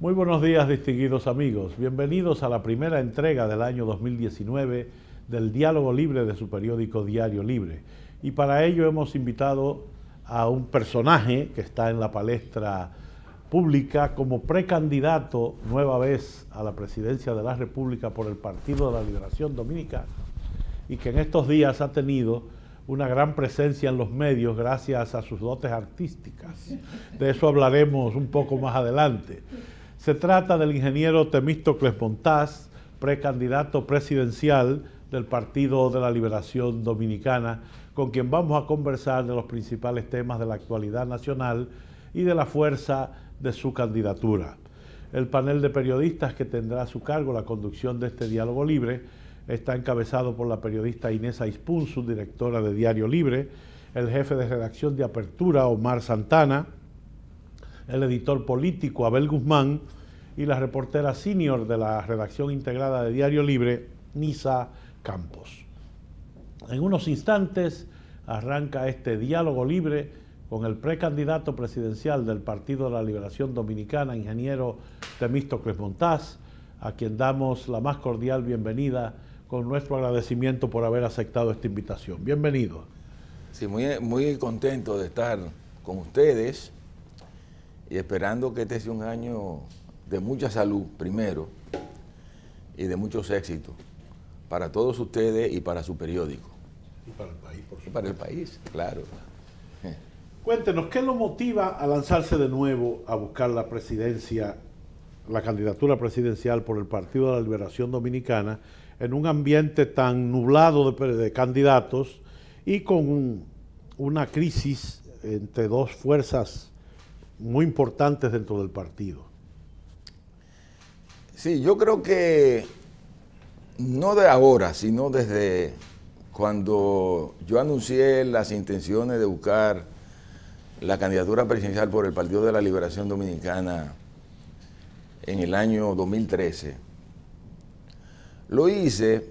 Muy buenos días, distinguidos amigos. Bienvenidos a la primera entrega del año 2019 del Diálogo Libre de su periódico Diario Libre. Y para ello hemos invitado a un personaje que está en la palestra pública como precandidato nueva vez a la presidencia de la República por el Partido de la Liberación Dominicana y que en estos días ha tenido una gran presencia en los medios gracias a sus dotes artísticas. De eso hablaremos un poco más adelante. Se trata del ingeniero Temístocles Montaz, precandidato presidencial del Partido de la Liberación Dominicana, con quien vamos a conversar de los principales temas de la actualidad nacional y de la fuerza de su candidatura. El panel de periodistas que tendrá a su cargo la conducción de este diálogo libre está encabezado por la periodista Inés Aispun, subdirectora de Diario Libre, el jefe de redacción de Apertura, Omar Santana, el editor político Abel Guzmán y la reportera senior de la redacción integrada de Diario Libre, Nisa Campos. En unos instantes arranca este diálogo libre con el precandidato presidencial del Partido de la Liberación Dominicana, ingeniero Temístocles Montaz, a quien damos la más cordial bienvenida con nuestro agradecimiento por haber aceptado esta invitación. Bienvenido. Sí, muy contento de estar con ustedes y esperando que este sea un año de mucha salud, primero, y de muchos éxitos para todos ustedes y para su periódico. Y para el país, por supuesto. Y para el país, claro. Cuéntenos, ¿qué lo motiva a lanzarse de nuevo a buscar la presidencia, la candidatura presidencial por el Partido de la Liberación Dominicana en un ambiente tan nublado de candidatos y con una crisis entre dos fuerzas muy importantes dentro del partido? Sí, yo creo que no de ahora, sino desde cuando yo anuncié las intenciones de buscar la candidatura presidencial por el Partido de la Liberación Dominicana en el año 2013. Lo hice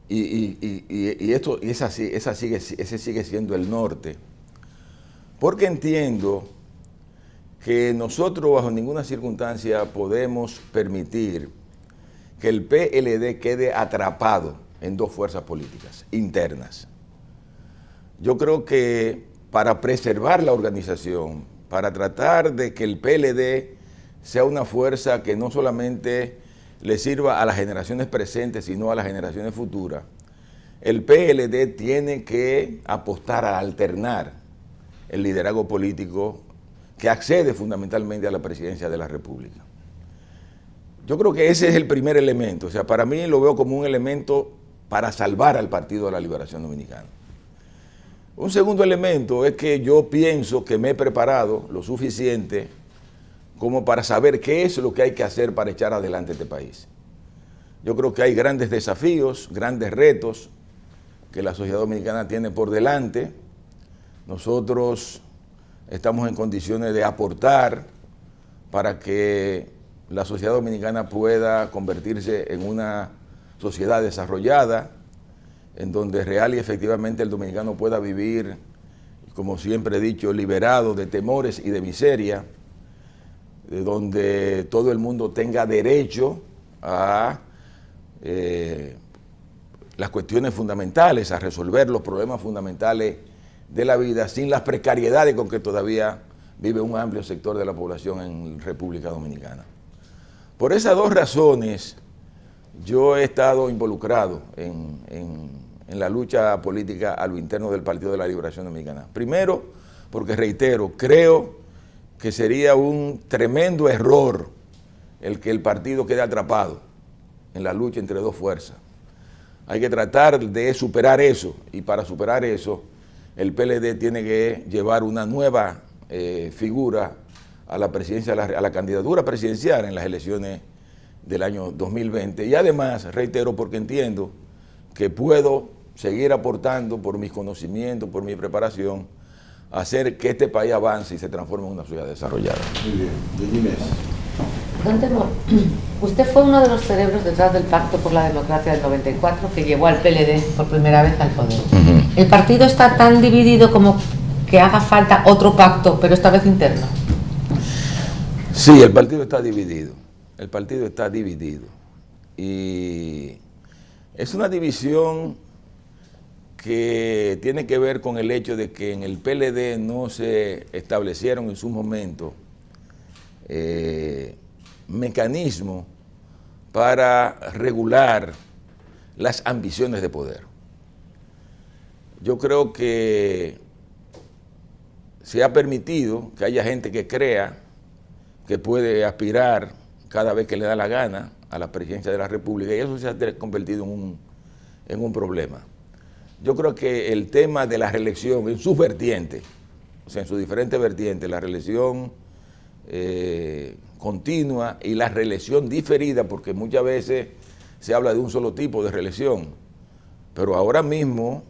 y ese sigue siendo el norte, porque entiendo que nosotros bajo ninguna circunstancia podemos permitir que el PLD quede atrapado en dos fuerzas políticas internas. Yo creo que para preservar la organización, para tratar de que el PLD sea una fuerza que no solamente le sirva a las generaciones presentes, sino a las generaciones futuras, el PLD tiene que apostar a alternar el liderazgo político que accede fundamentalmente a la presidencia de la República. Yo creo que ese es el primer elemento, o sea, para mí lo veo como un elemento para salvar al Partido de la Liberación Dominicana. Un segundo elemento es que yo pienso que me he preparado lo suficiente como para saber qué es lo que hay que hacer para echar adelante este país. Yo creo que hay grandes desafíos, grandes retos que la sociedad dominicana tiene por delante. Nosotros estamos en condiciones de aportar para que la sociedad dominicana pueda convertirse en una sociedad desarrollada, en donde real y efectivamente el dominicano pueda vivir, como siempre he dicho, liberado de temores y de miseria, de donde todo el mundo tenga derecho a las cuestiones fundamentales, a resolver los problemas fundamentales de la vida sin las precariedades con que todavía vive un amplio sector de la población en República Dominicana. Por esas dos razones yo he estado involucrado en la lucha política a lo interno del Partido de la Liberación Dominicana. Primero, porque reitero, creo que sería un tremendo error el que el partido quede atrapado en la lucha entre dos fuerzas. Hay que tratar de superar eso, y para superar eso el PLD tiene que llevar una nueva figura a la presidencia, a la candidatura presidencial en las elecciones del año 2020. Y además, reitero, porque entiendo que puedo seguir aportando por mis conocimientos, por mi preparación, a hacer que este país avance y se transforme en una sociedad desarrollada. Muy bien. De Inés. Don Temor, usted fue uno de los cerebros detrás del Pacto por la Democracia del 94 que llevó al PLD por primera vez al poder. ¿El partido está tan dividido como que haga falta otro pacto, pero esta vez interno? Sí, el partido está dividido. El partido está dividido. Y es una división que tiene que ver con el hecho de que en el PLD no se establecieron en su momento mecanismos para regular las ambiciones de poder. Yo creo que se ha permitido que haya gente que crea que puede aspirar cada vez que le da la gana a la presidencia de la República, y eso se ha convertido en un problema. Yo creo que el tema de la reelección en sus vertientes, o sea, en sus diferentes vertientes, la reelección continua y la reelección diferida, porque muchas veces se habla de un solo tipo de reelección, pero ahora mismo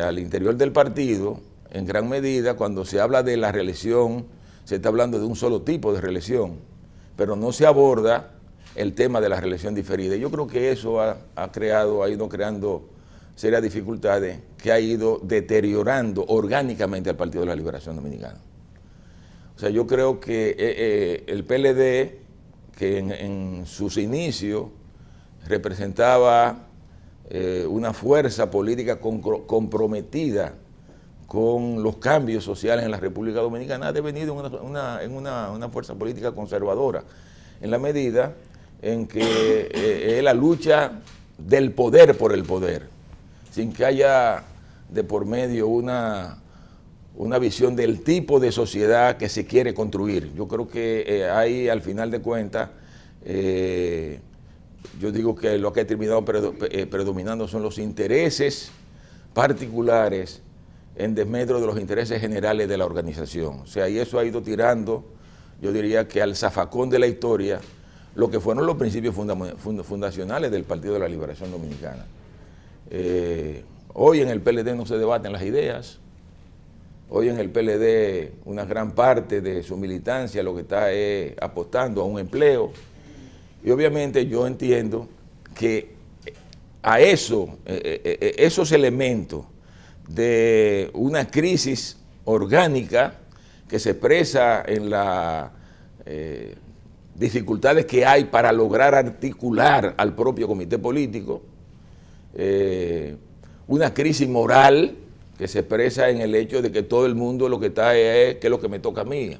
al interior del partido, en gran medida, cuando se habla de la reelección, se está hablando de un solo tipo de reelección, pero no se aborda el tema de la reelección diferida. Yo creo que eso ha ido creando serias dificultades que ha ido deteriorando orgánicamente al Partido de la Liberación Dominicana. O sea, yo creo que el PLD, que en sus inicios representaba una fuerza política comprometida con los cambios sociales en la República Dominicana, ha devenido en una fuerza política conservadora, en la medida en que es la lucha del poder por el poder, sin que haya de por medio una visión del tipo de sociedad que se quiere construir. Yo creo que ahí, al final de cuentas, yo digo que lo que ha terminado predominando son los intereses particulares en desmedro de los intereses generales de la organización. O sea, y eso ha ido tirando, yo diría que al zafacón de la historia, lo que fueron los principios fundacionales del Partido de la Liberación Dominicana. Hoy en el PLD no se debaten las ideas. Hoy en el PLD una gran parte de su militancia lo que está es apostando a un empleo. Y obviamente yo entiendo que a esos elementos de una crisis orgánica que se expresa en las dificultades que hay para lograr articular al propio comité político, una crisis moral que se expresa en el hecho de que todo el mundo lo que está es que es lo que me toca a mí,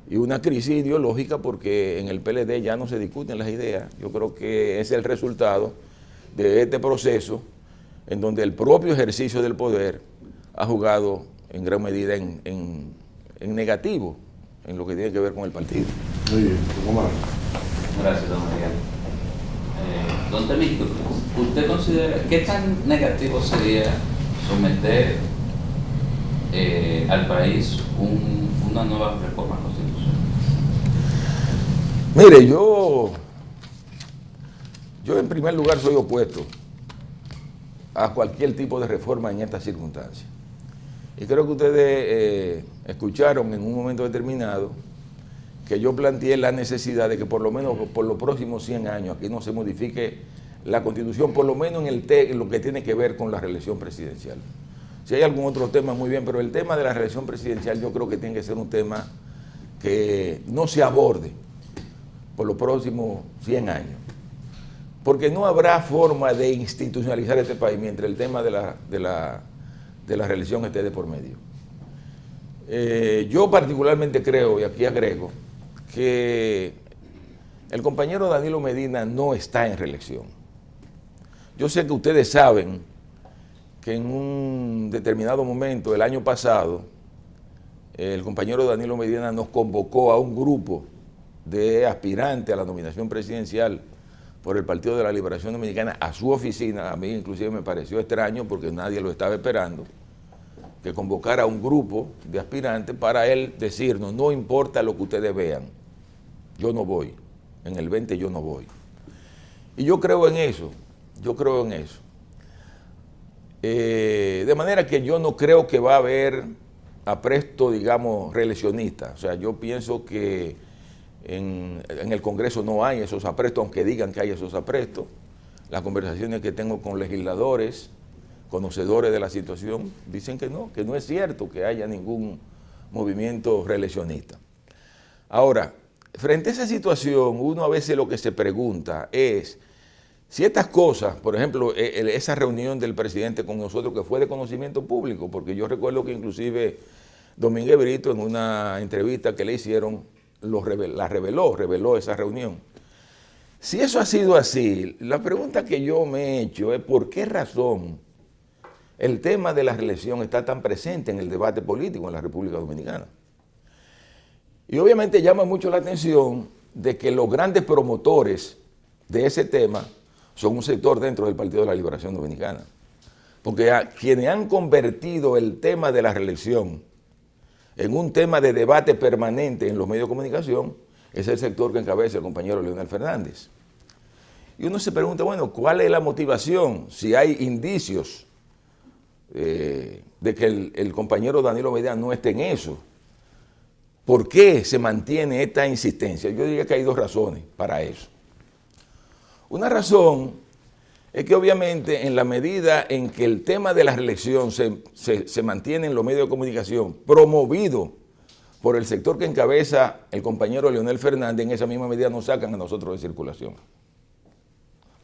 y una crisis ideológica porque en el PLD ya no se discuten las ideas. Yo creo que es el resultado de este proceso en donde el propio ejercicio del poder ha jugado en gran medida en negativo en lo que tiene que ver con el partido. Muy bien, ¿cómo va? Gracias, don Miguel. Don Temístocles, ¿usted considera qué tan negativo sería someter al país una nueva reforma constitucional? Mire, yo en primer lugar soy opuesto a cualquier tipo de reforma en estas circunstancias. Y creo que ustedes escucharon en un momento determinado que yo planteé la necesidad de que por lo menos por los próximos 100 años aquí no se modifique la Constitución, por lo menos en lo que tiene que ver con la reelección presidencial. Si hay algún otro tema, muy bien, pero el tema de la reelección presidencial yo creo que tiene que ser un tema que no se aborde por los próximos 100 años. Porque no habrá forma de institucionalizar este país mientras el tema de la reelección esté de por medio. Yo particularmente creo, y aquí agrego, que el compañero Danilo Medina no está en reelección. Yo sé que ustedes saben que en un determinado momento, el año pasado, el compañero Danilo Medina nos convocó a un grupo de aspirantes a la nominación presidencial por el Partido de la Liberación Dominicana a su oficina. A mí inclusive me pareció extraño porque nadie lo estaba esperando, que convocara a un grupo de aspirantes para él decirnos, no importa lo que ustedes vean, yo no voy, en el 20 yo no voy. Y yo creo en eso, de manera que yo no creo que va a haber apresto, digamos, reeleccionista. O sea, yo pienso que en el Congreso no hay esos aprestos, aunque digan que hay esos aprestos. Las conversaciones que tengo con legisladores, conocedores de la situación, dicen que no es cierto que haya ningún movimiento reeleccionista. Ahora, frente a esa situación, uno a veces lo que se pregunta es si estas cosas, por ejemplo, esa reunión del presidente con nosotros que fue de conocimiento público, porque yo recuerdo que inclusive Domínguez Brito en una entrevista que le hicieron reveló esa reunión. Si eso ha sido así, la pregunta que yo me he hecho es por qué razón el tema de la reelección está tan presente en el debate político en la República Dominicana. Y obviamente llama mucho la atención de que los grandes promotores de ese tema son un sector dentro del Partido de la Liberación Dominicana. Porque quienes han convertido el tema de la reelección en un tema de debate permanente en los medios de comunicación es el sector que encabeza el compañero Leonel Fernández. Y uno se pregunta, bueno, ¿cuál es la motivación? Si hay indicios de que el compañero Danilo Medina no esté en eso. ¿Por qué se mantiene esta insistencia? Yo diría que hay dos razones para eso. Una razón es que obviamente en la medida en que el tema de la reelección se mantiene en los medios de comunicación, promovido por el sector que encabeza el compañero Leonel Fernández, en esa misma medida nos sacan a nosotros de circulación,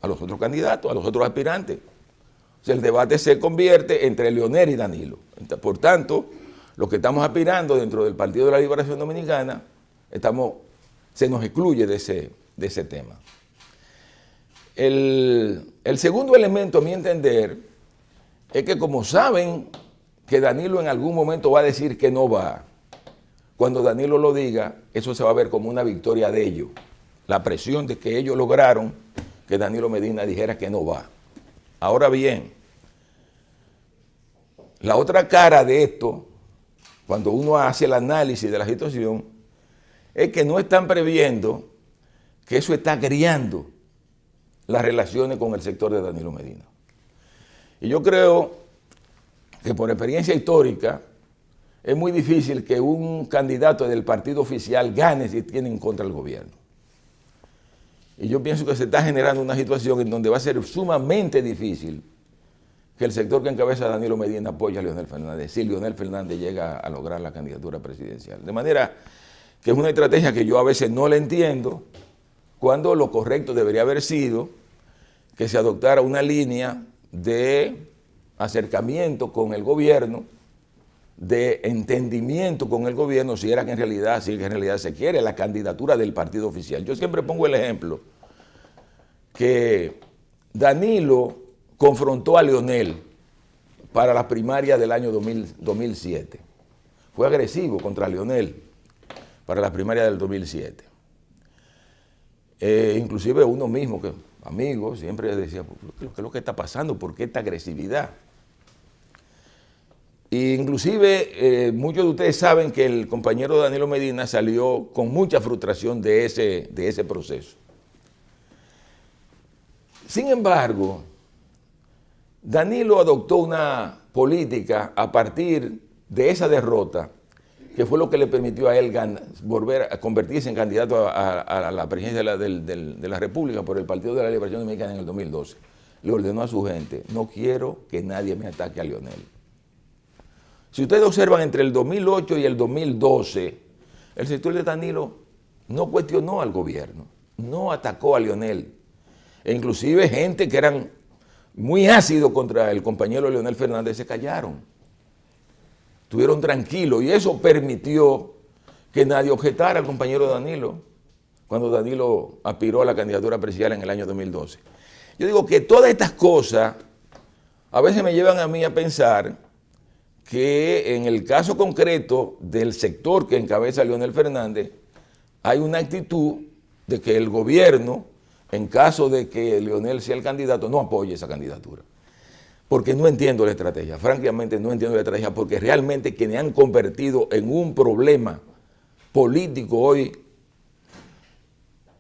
a los otros candidatos, a los otros aspirantes. O sea, el debate se convierte entre Leonel y Danilo. Por tanto, los que estamos aspirando dentro del Partido de la Liberación Dominicana, se nos excluye de ese tema. El segundo elemento, a mi entender, es que como saben que Danilo en algún momento va a decir que no va, cuando Danilo lo diga, eso se va a ver como una victoria de ellos. La presión de que ellos lograron que Danilo Medina dijera que no va. Ahora bien, la otra cara de esto, cuando uno hace el análisis de la situación, es que no están previendo que eso está agriando las relaciones con el sector de Danilo Medina. Y yo creo que por experiencia histórica es muy difícil que un candidato del partido oficial gane si tiene en contra el gobierno. Y yo pienso que se está generando una situación en donde va a ser sumamente difícil que el sector que encabeza a Danilo Medina apoye a Leonel Fernández, si Leonel Fernández llega a lograr la candidatura presidencial. De manera que es una estrategia que yo a veces no la entiendo, cuando lo correcto debería haber sido que se adoptara una línea de acercamiento con el gobierno, de entendimiento con el gobierno, si en realidad se quiere la candidatura del partido oficial. Yo siempre pongo el ejemplo que Danilo confrontó a Leonel para las primarias del año 2007. Fue agresivo contra Leonel para las primarias del 2007. Inclusive uno mismo, que amigos, siempre decía, ¿qué es lo que está pasando? ¿Por qué esta agresividad? Inclusive muchos de ustedes saben que el compañero Danilo Medina salió con mucha frustración de ese proceso. Sin embargo, Danilo adoptó una política a partir de esa derrota, que fue lo que le permitió a él volver a convertirse en candidato a la presidencia de la República por el Partido de la Liberación Dominicana en el 2012. Le ordenó a su gente, no quiero que nadie me ataque a Leonel. Si ustedes observan, entre el 2008 y el 2012, el sector de Danilo no cuestionó al gobierno, no atacó a Leonel. E inclusive gente que eran muy ácidos contra el compañero Leonel Fernández se callaron. Estuvieron tranquilos y eso permitió que nadie objetara al compañero Danilo cuando Danilo aspiró a la candidatura presidencial en el año 2012. Yo digo que todas estas cosas a veces me llevan a mí a pensar que en el caso concreto del sector que encabeza Leonel Fernández, hay una actitud de que el gobierno, en caso de que Leonel sea el candidato, no apoye esa candidatura. Porque no entiendo la estrategia, francamente no entiendo la estrategia, porque realmente quienes han convertido en un problema político hoy,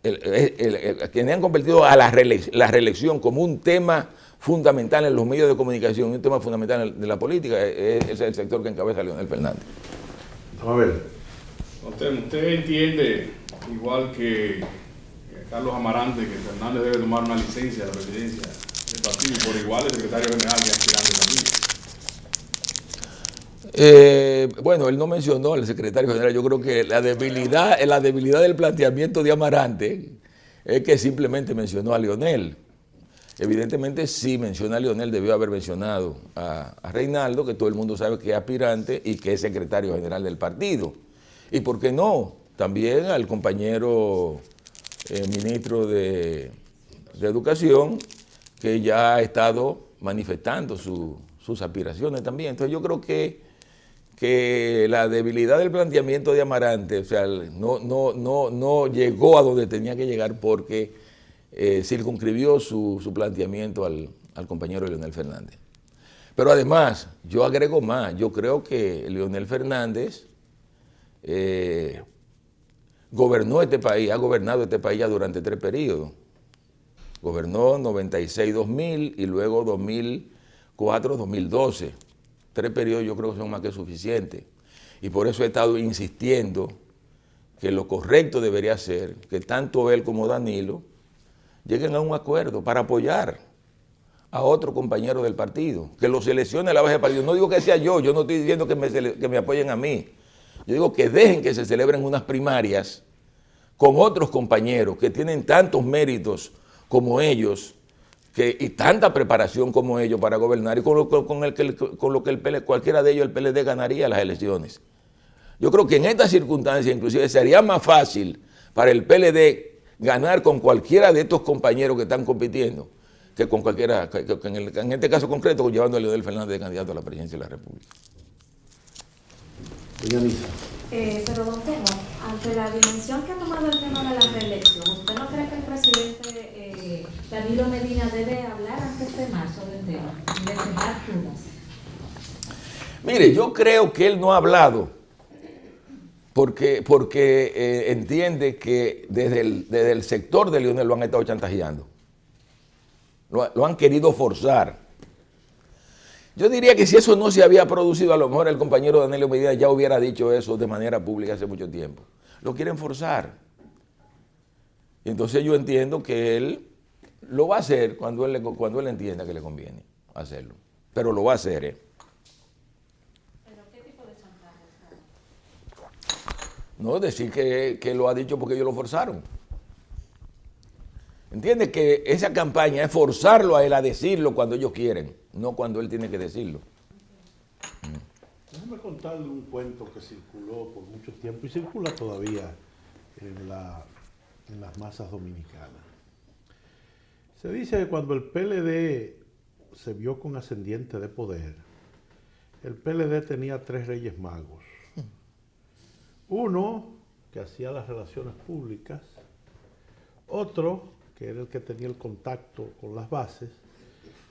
quienes han convertido a la reelección como un tema fundamental en los medios de comunicación, un tema fundamental de la política, es el sector que encabeza Leonel Fernández. A ver. Usted entiende, igual que Carlos Amarante, que Fernández debe tomar una licencia de la presidencia del partido, por igual el secretario general y aspirante Bueno, él no mencionó al secretario general. Yo creo que la debilidad del planteamiento de Amarante es que simplemente mencionó a Leonel. Evidentemente, si menciona a Leonel, debió haber mencionado a Reinaldo, que todo el mundo sabe que es aspirante y que es secretario general del partido. Y por qué no, también al compañero ministro de Educación, que ya ha estado manifestando sus aspiraciones también. Entonces yo creo que la debilidad del planteamiento de Amarante, o sea, no llegó a donde tenía que llegar porque circunscribió su planteamiento al compañero Leonel Fernández. Pero además, yo agrego más, yo creo que Leonel Fernández gobernó este país, ha gobernado este país ya durante 3 periodos. Gobernó 96-2000 y luego 2004-2012. 3 periodos yo creo que son más que suficientes. Y por eso he estado insistiendo que lo correcto debería ser que tanto él como Danilo lleguen a un acuerdo para apoyar a otro compañero del partido, que lo seleccione a la base del partido. No digo que sea yo no estoy diciendo que me apoyen a mí. Yo digo que dejen que se celebren unas primarias con otros compañeros que tienen tantos méritos como ellos y tanta preparación como ellos para gobernar y con lo que cualquiera de ellos el PLD ganaría las elecciones. Yo creo que en estas circunstancias inclusive sería más fácil para el PLD ganar con cualquiera de estos compañeros que están compitiendo que con cualquiera, en este caso concreto, llevando a Leonel Fernández de candidato a la presidencia de la República. Pero don Temo, ante la dimensión que ha tomado el tema de la reelección, ¿usted no cree que el presidente Danilo Medina debe hablar antes de marzo del tema y despejar dudas? Mire, yo creo que él no ha hablado porque entiende que desde el sector de Leonel lo han estado chantajeando. Lo han querido forzar. Yo diría que si eso no se había producido, a lo mejor el compañero Danilo Medina ya hubiera dicho eso de manera pública hace mucho tiempo. Lo quieren forzar. Y entonces yo entiendo que él lo va a hacer cuando él entienda que le conviene hacerlo. Pero lo va a hacer, ¿eh? ¿Pero qué tipo de chantaje? No, decir que lo ha dicho porque ellos lo forzaron. ¿Entiende? Que esa campaña es forzarlo a él a decirlo cuando ellos quieren, no cuando él tiene que decirlo. Déjame contarle un cuento que circuló por mucho tiempo y circula todavía en las masas dominicanas. Se dice que cuando el PLD se vio con ascendiente de poder, el PLD tenía 3 reyes magos. Uno que hacía las relaciones públicas, otro que era el que tenía el contacto con las bases,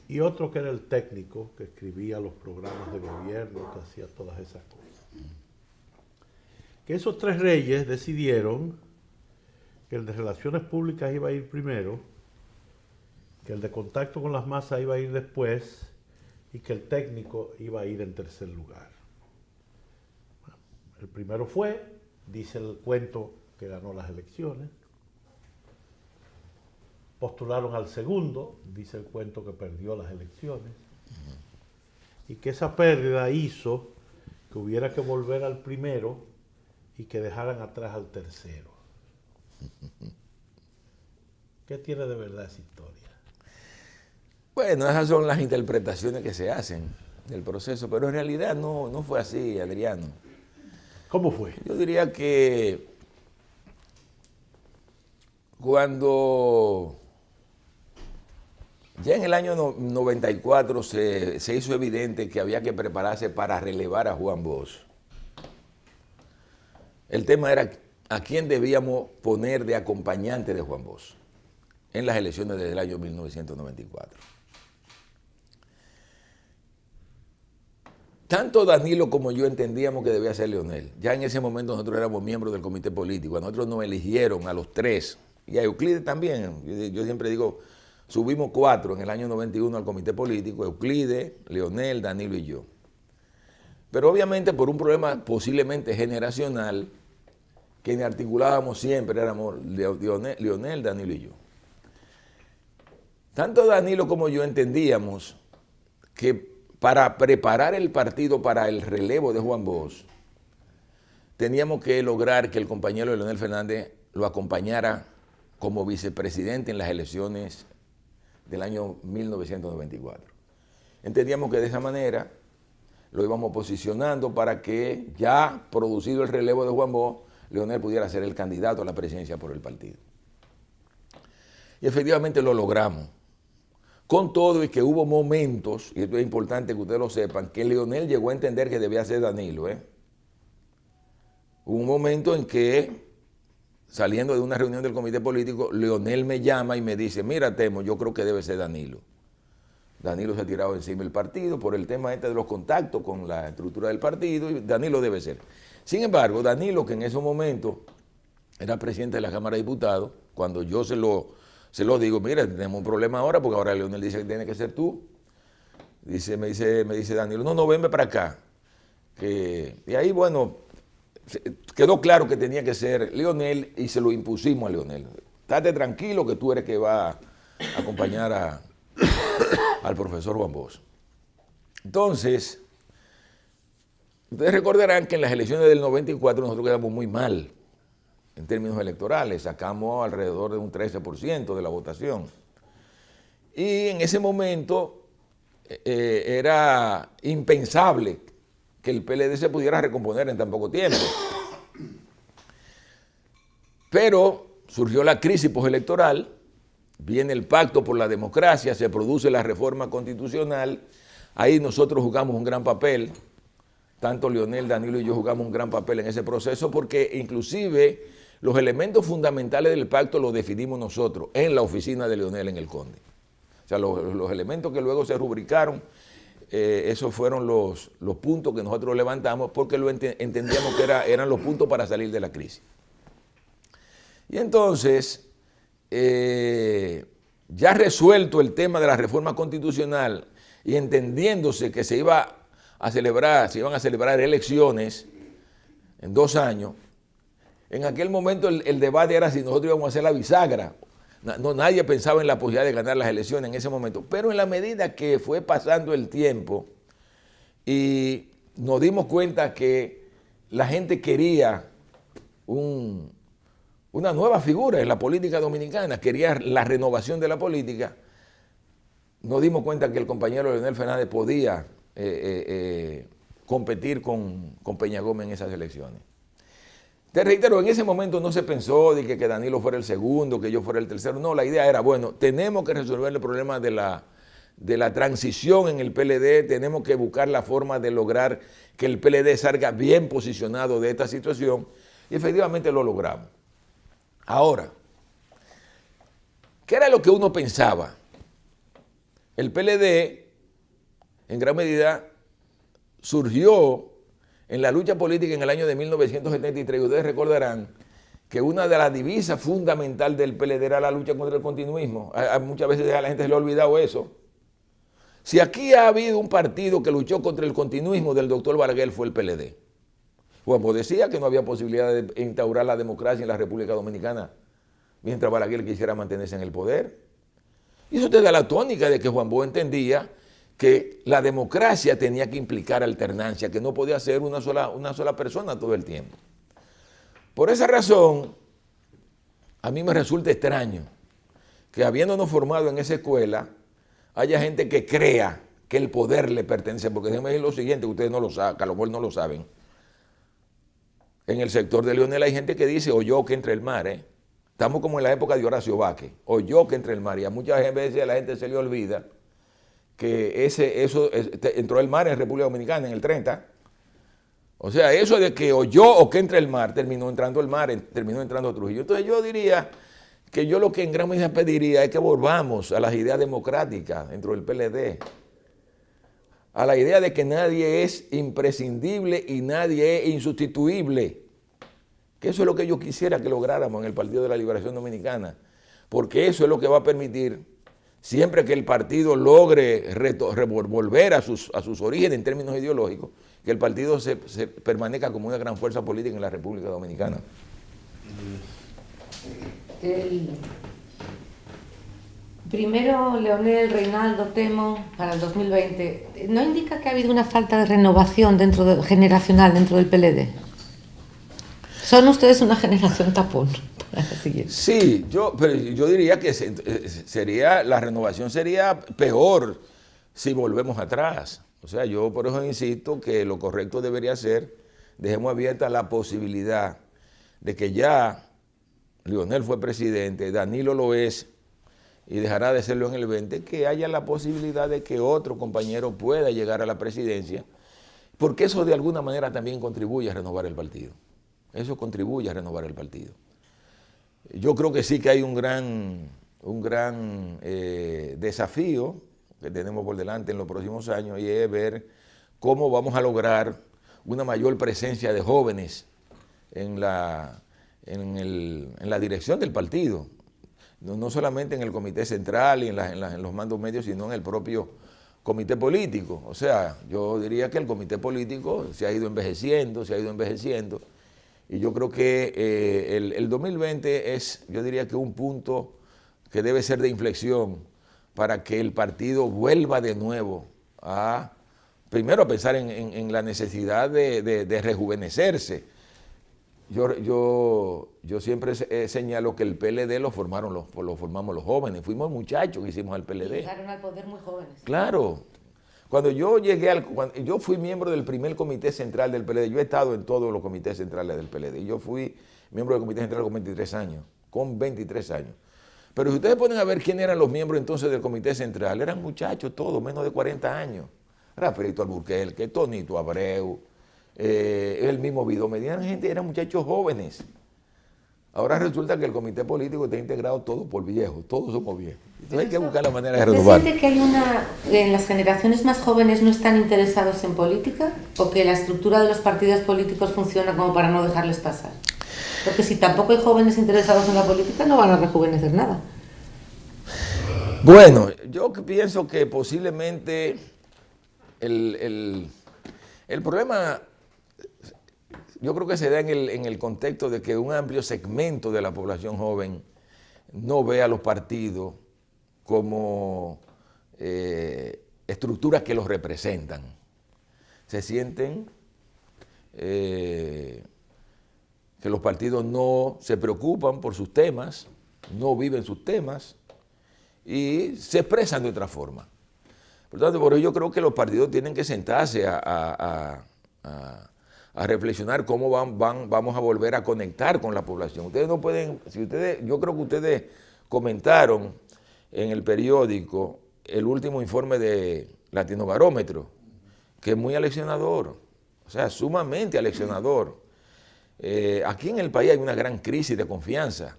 y otro que era el técnico, que escribía los programas de gobierno, que hacía todas esas cosas. Que esos 3 reyes decidieron que el de relaciones públicas iba a ir primero, que el de contacto con las masas iba a ir después, y que el técnico iba a ir en tercer lugar. Bueno, el primero fue, dice el cuento, que ganó las elecciones. Postularon al segundo, dice el cuento que perdió las elecciones, y que esa pérdida hizo que hubiera que volver al primero y que dejaran atrás al tercero. ¿Qué tiene de verdad esa historia? Bueno, esas son las interpretaciones que se hacen del proceso, pero en realidad no fue así, Adriano. ¿Cómo fue? Yo diría que cuando ya en el año 94 se hizo evidente que había que prepararse para relevar a Juan Bosch. El tema era a quién debíamos poner de acompañante de Juan Bosch en las elecciones del año 1994. Tanto Danilo como yo entendíamos que debía ser Leonel. Ya en ese momento nosotros éramos miembros del comité político. A nosotros nos eligieron a los 3. Y a Euclides también. Yo siempre digo, subimos 4 en el año 91 al comité político. Euclides, Leonel, Danilo y yo. Pero obviamente por un problema posiblemente generacional, quienes articulábamos siempre éramos Leonel, Danilo y yo. Tanto Danilo como yo entendíamos que para preparar el partido para el relevo de Juan Bosch, teníamos que lograr que el compañero Leonel Fernández lo acompañara como vicepresidente en las elecciones del año 1994. Entendíamos que de esa manera lo íbamos posicionando para que, ya producido el relevo de Juan Bosch, Leonel pudiera ser el candidato a la presidencia por el partido. Y efectivamente lo logramos. Con todo y que hubo momentos, y esto es importante que ustedes lo sepan, que Leonel llegó a entender que debía ser Danilo. Hubo un momento en que, saliendo de una reunión del comité político, Leonel me llama y me dice, mira, Temo, yo creo que debe ser Danilo. Danilo se ha tirado encima del partido por el tema de los contactos con la estructura del partido, y Danilo debe ser. Sin embargo, Danilo, que en ese momento era presidente de la Cámara de Diputados, cuando yo se lo digo, mira, tenemos un problema ahora, porque ahora Leonel dice que tiene que ser tú. Me dice Danilo, no, venme para acá. Y ahí, bueno, quedó claro que tenía que ser Leonel y se lo impusimos a Leonel. Estate tranquilo que tú eres que va a acompañar al profesor Juan Bosch. Entonces, ustedes recordarán que en las elecciones del 94 nosotros quedamos muy mal en términos electorales, sacamos alrededor de un 13% de la votación. Y en ese momento era impensable que el PLD se pudiera recomponer en tan poco tiempo. Pero surgió la crisis postelectoral, viene el pacto por la democracia, se produce la reforma constitucional, ahí nosotros jugamos un gran papel, tanto Leonel, Danilo y yo jugamos un gran papel en ese proceso, porque inclusive los elementos fundamentales del pacto los definimos nosotros en la oficina de Leonel en el Conde. O sea, los elementos que luego se rubricaron, esos fueron los puntos que nosotros levantamos porque entendíamos que eran los puntos para salir de la crisis. Y entonces, ya resuelto el tema de la reforma constitucional y entendiéndose que se iban a celebrar elecciones en 2 años, en aquel momento el debate era si nosotros íbamos a hacer la bisagra. Nadie pensaba en la posibilidad de ganar las elecciones en ese momento. Pero en la medida que fue pasando el tiempo y nos dimos cuenta que la gente quería una nueva figura en la política dominicana, quería la renovación de la política, nos dimos cuenta que el compañero Leonel Fernández podía competir con Peña Gómez en esas elecciones. Te reitero, en ese momento no se pensó de que Danilo fuera el segundo, que yo fuera el tercero. No, la idea era, bueno, tenemos que resolver el problema de la transición en el PLD, tenemos que buscar la forma de lograr que el PLD salga bien posicionado de esta situación, y efectivamente lo logramos. Ahora, ¿qué era lo que uno pensaba? El PLD, en gran medida, surgió en la lucha política en el año de 1973, ustedes recordarán que una de las divisas fundamentales del PLD era la lucha contra el continuismo. Muchas veces a la gente se le ha olvidado eso. Si aquí ha habido un partido que luchó contra el continuismo del doctor Balaguer, fue el PLD. Juan Bosch decía que no había posibilidad de instaurar la democracia en la República Dominicana mientras Balaguer quisiera mantenerse en el poder. Y eso te da la tónica de que Juan Bosch entendía que la democracia tenía que implicar alternancia, que no podía ser una sola persona todo el tiempo. Por esa razón, a mí me resulta extraño que habiéndonos formado en esa escuela, haya gente que crea que el poder le pertenece, porque déjenme decir lo siguiente, ustedes no lo saben, que a lo mejor no lo saben. En el sector de Leonel hay gente que dice, o yo que entre el mar, Estamos como en la época de Horacio Vázquez, o yo que entre el mar, y a muchas veces a la gente se le olvida que eso entró el mar en República Dominicana en el 30. O sea, eso de que o yo o que entre el mar, terminó entrando el mar, terminó entrando Trujillo. Entonces yo diría que yo lo que en gran medida pediría es que volvamos a las ideas democráticas dentro del PLD, a la idea de que nadie es imprescindible y nadie es insustituible, que eso es lo que yo quisiera que lográramos en el Partido de la Liberación Dominicana, porque eso es lo que va a permitir, siempre que el partido logre volver a sus orígenes en términos ideológicos, que el partido se permanezca como una gran fuerza política en la República Dominicana. Primero, Leonel, Reinaldo, Temo, para el 2020. ¿No indica que ha habido una falta de renovación generacional dentro del PLD? ¿Son ustedes una generación tapón para la siguiente? Sí, pero yo diría que la renovación sería peor si volvemos atrás. O sea, yo por eso insisto que lo correcto debería ser, dejemos abierta la posibilidad de que ya Leonel fue presidente, Danilo lo es, y dejará de serlo en el 20, que haya la posibilidad de que otro compañero pueda llegar a la presidencia, porque eso de alguna manera también contribuye a renovar el partido. Eso contribuye a renovar el partido. Yo creo que sí que hay un gran desafío que tenemos por delante en los próximos años, y es ver cómo vamos a lograr una mayor presencia de jóvenes en la dirección del partido. No solamente en el comité central y en los mandos medios, sino en el propio comité político. O sea, yo diría que el comité político se ha ido envejeciendo, y yo creo que el 2020 es, yo diría que un punto que debe ser de inflexión para que el partido vuelva de nuevo primero a pensar en la necesidad de rejuvenecerse. Yo siempre señalo que el PLD lo formamos los jóvenes, fuimos muchachos que hicimos al PLD. Llegaron al poder muy jóvenes. Claro. Cuando yo yo fui miembro del primer comité central del PLD, yo he estado en todos los comités centrales del PLD, yo fui miembro del comité central con 23 años. Pero si ustedes ponen a ver quién eran los miembros entonces del comité central, eran muchachos todos, menos de 40 años. Rafaelito Alburquerque, Tonito Abreu, el mismo Vido Medina, eran muchachos jóvenes. Ahora resulta que el comité político está integrado todo por viejos, todos somos viejos. Entonces hay que buscar la manera de renovar. ¿Usted siente que en las generaciones más jóvenes no están interesados en política? ¿O que la estructura de los partidos políticos funciona como para no dejarles pasar? Porque si tampoco hay jóvenes interesados en la política, no van a rejuvenecer nada. Bueno, yo pienso que posiblemente el problema, yo creo que se da en el contexto de que un amplio segmento de la población joven no ve a los partidos como estructuras que los representan. Se sienten que los partidos no se preocupan por sus temas, no viven sus temas y se expresan de otra forma. Por tanto, por ello yo creo que los partidos tienen que sentarse a reflexionar cómo vamos a volver a conectar con la población. Ustedes no pueden, yo creo que ustedes comentaron en el periódico el último informe de Latinobarómetro, que es muy aleccionador, o sea, sumamente aleccionador. Aquí en el país hay una gran crisis de confianza,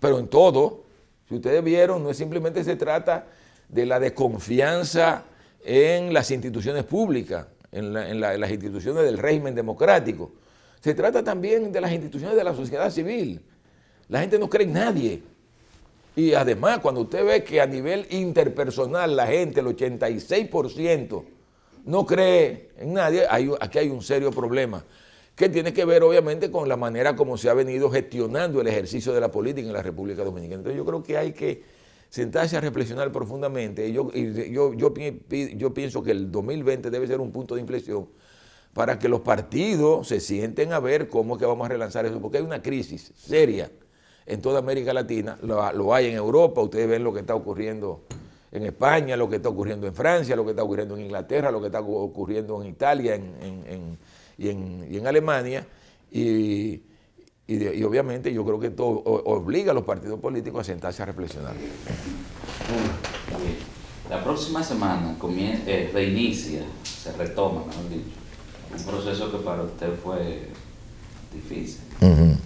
pero en todo, si ustedes vieron, no es simplemente se trata de la desconfianza en las instituciones públicas, en las instituciones del régimen democrático. Se trata también de las instituciones de la sociedad civil. La gente no cree en nadie. Y además, cuando usted ve que a nivel interpersonal la gente, el 86%, no cree en nadie, aquí hay un serio problema, que tiene que ver obviamente con la manera como se ha venido gestionando el ejercicio de la política en la República Dominicana. Entonces yo creo que hay que sentarse a reflexionar profundamente. Yo pienso que el 2020 debe ser un punto de inflexión para que los partidos se sienten a ver cómo es que vamos a relanzar eso, porque hay una crisis seria en toda América Latina, lo hay en Europa, ustedes ven lo que está ocurriendo en España, lo que está ocurriendo en Francia, lo que está ocurriendo en Inglaterra, lo que está ocurriendo en Italia y en Alemania, y obviamente yo creo que esto obliga a los partidos políticos a sentarse a reflexionar. La próxima semana reinicia, se retoma, mejor dicho, un proceso que para usted fue difícil,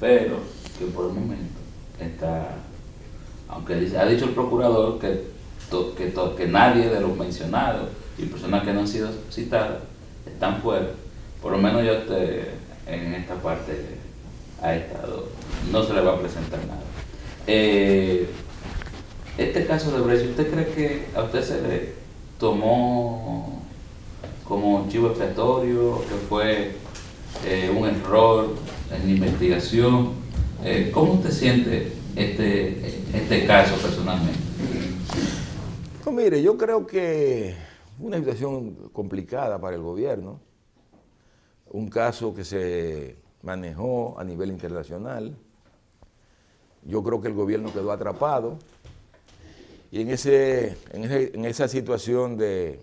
pero que por el momento está, aunque ha dicho el procurador que nadie de los mencionados y personas que no han sido citadas están fuera, por lo menos ya usted en esta parte ha estado, no se le va a presentar nada. Este caso de Brecht, ¿usted cree que a usted se le tomó como chivo expiatorio, que fue un error en la investigación? ¿Cómo usted siente este caso personalmente? No, mire, yo creo que fue una situación complicada para el gobierno, un caso que se manejó a nivel internacional. Yo creo que el gobierno quedó atrapado y en esa situación de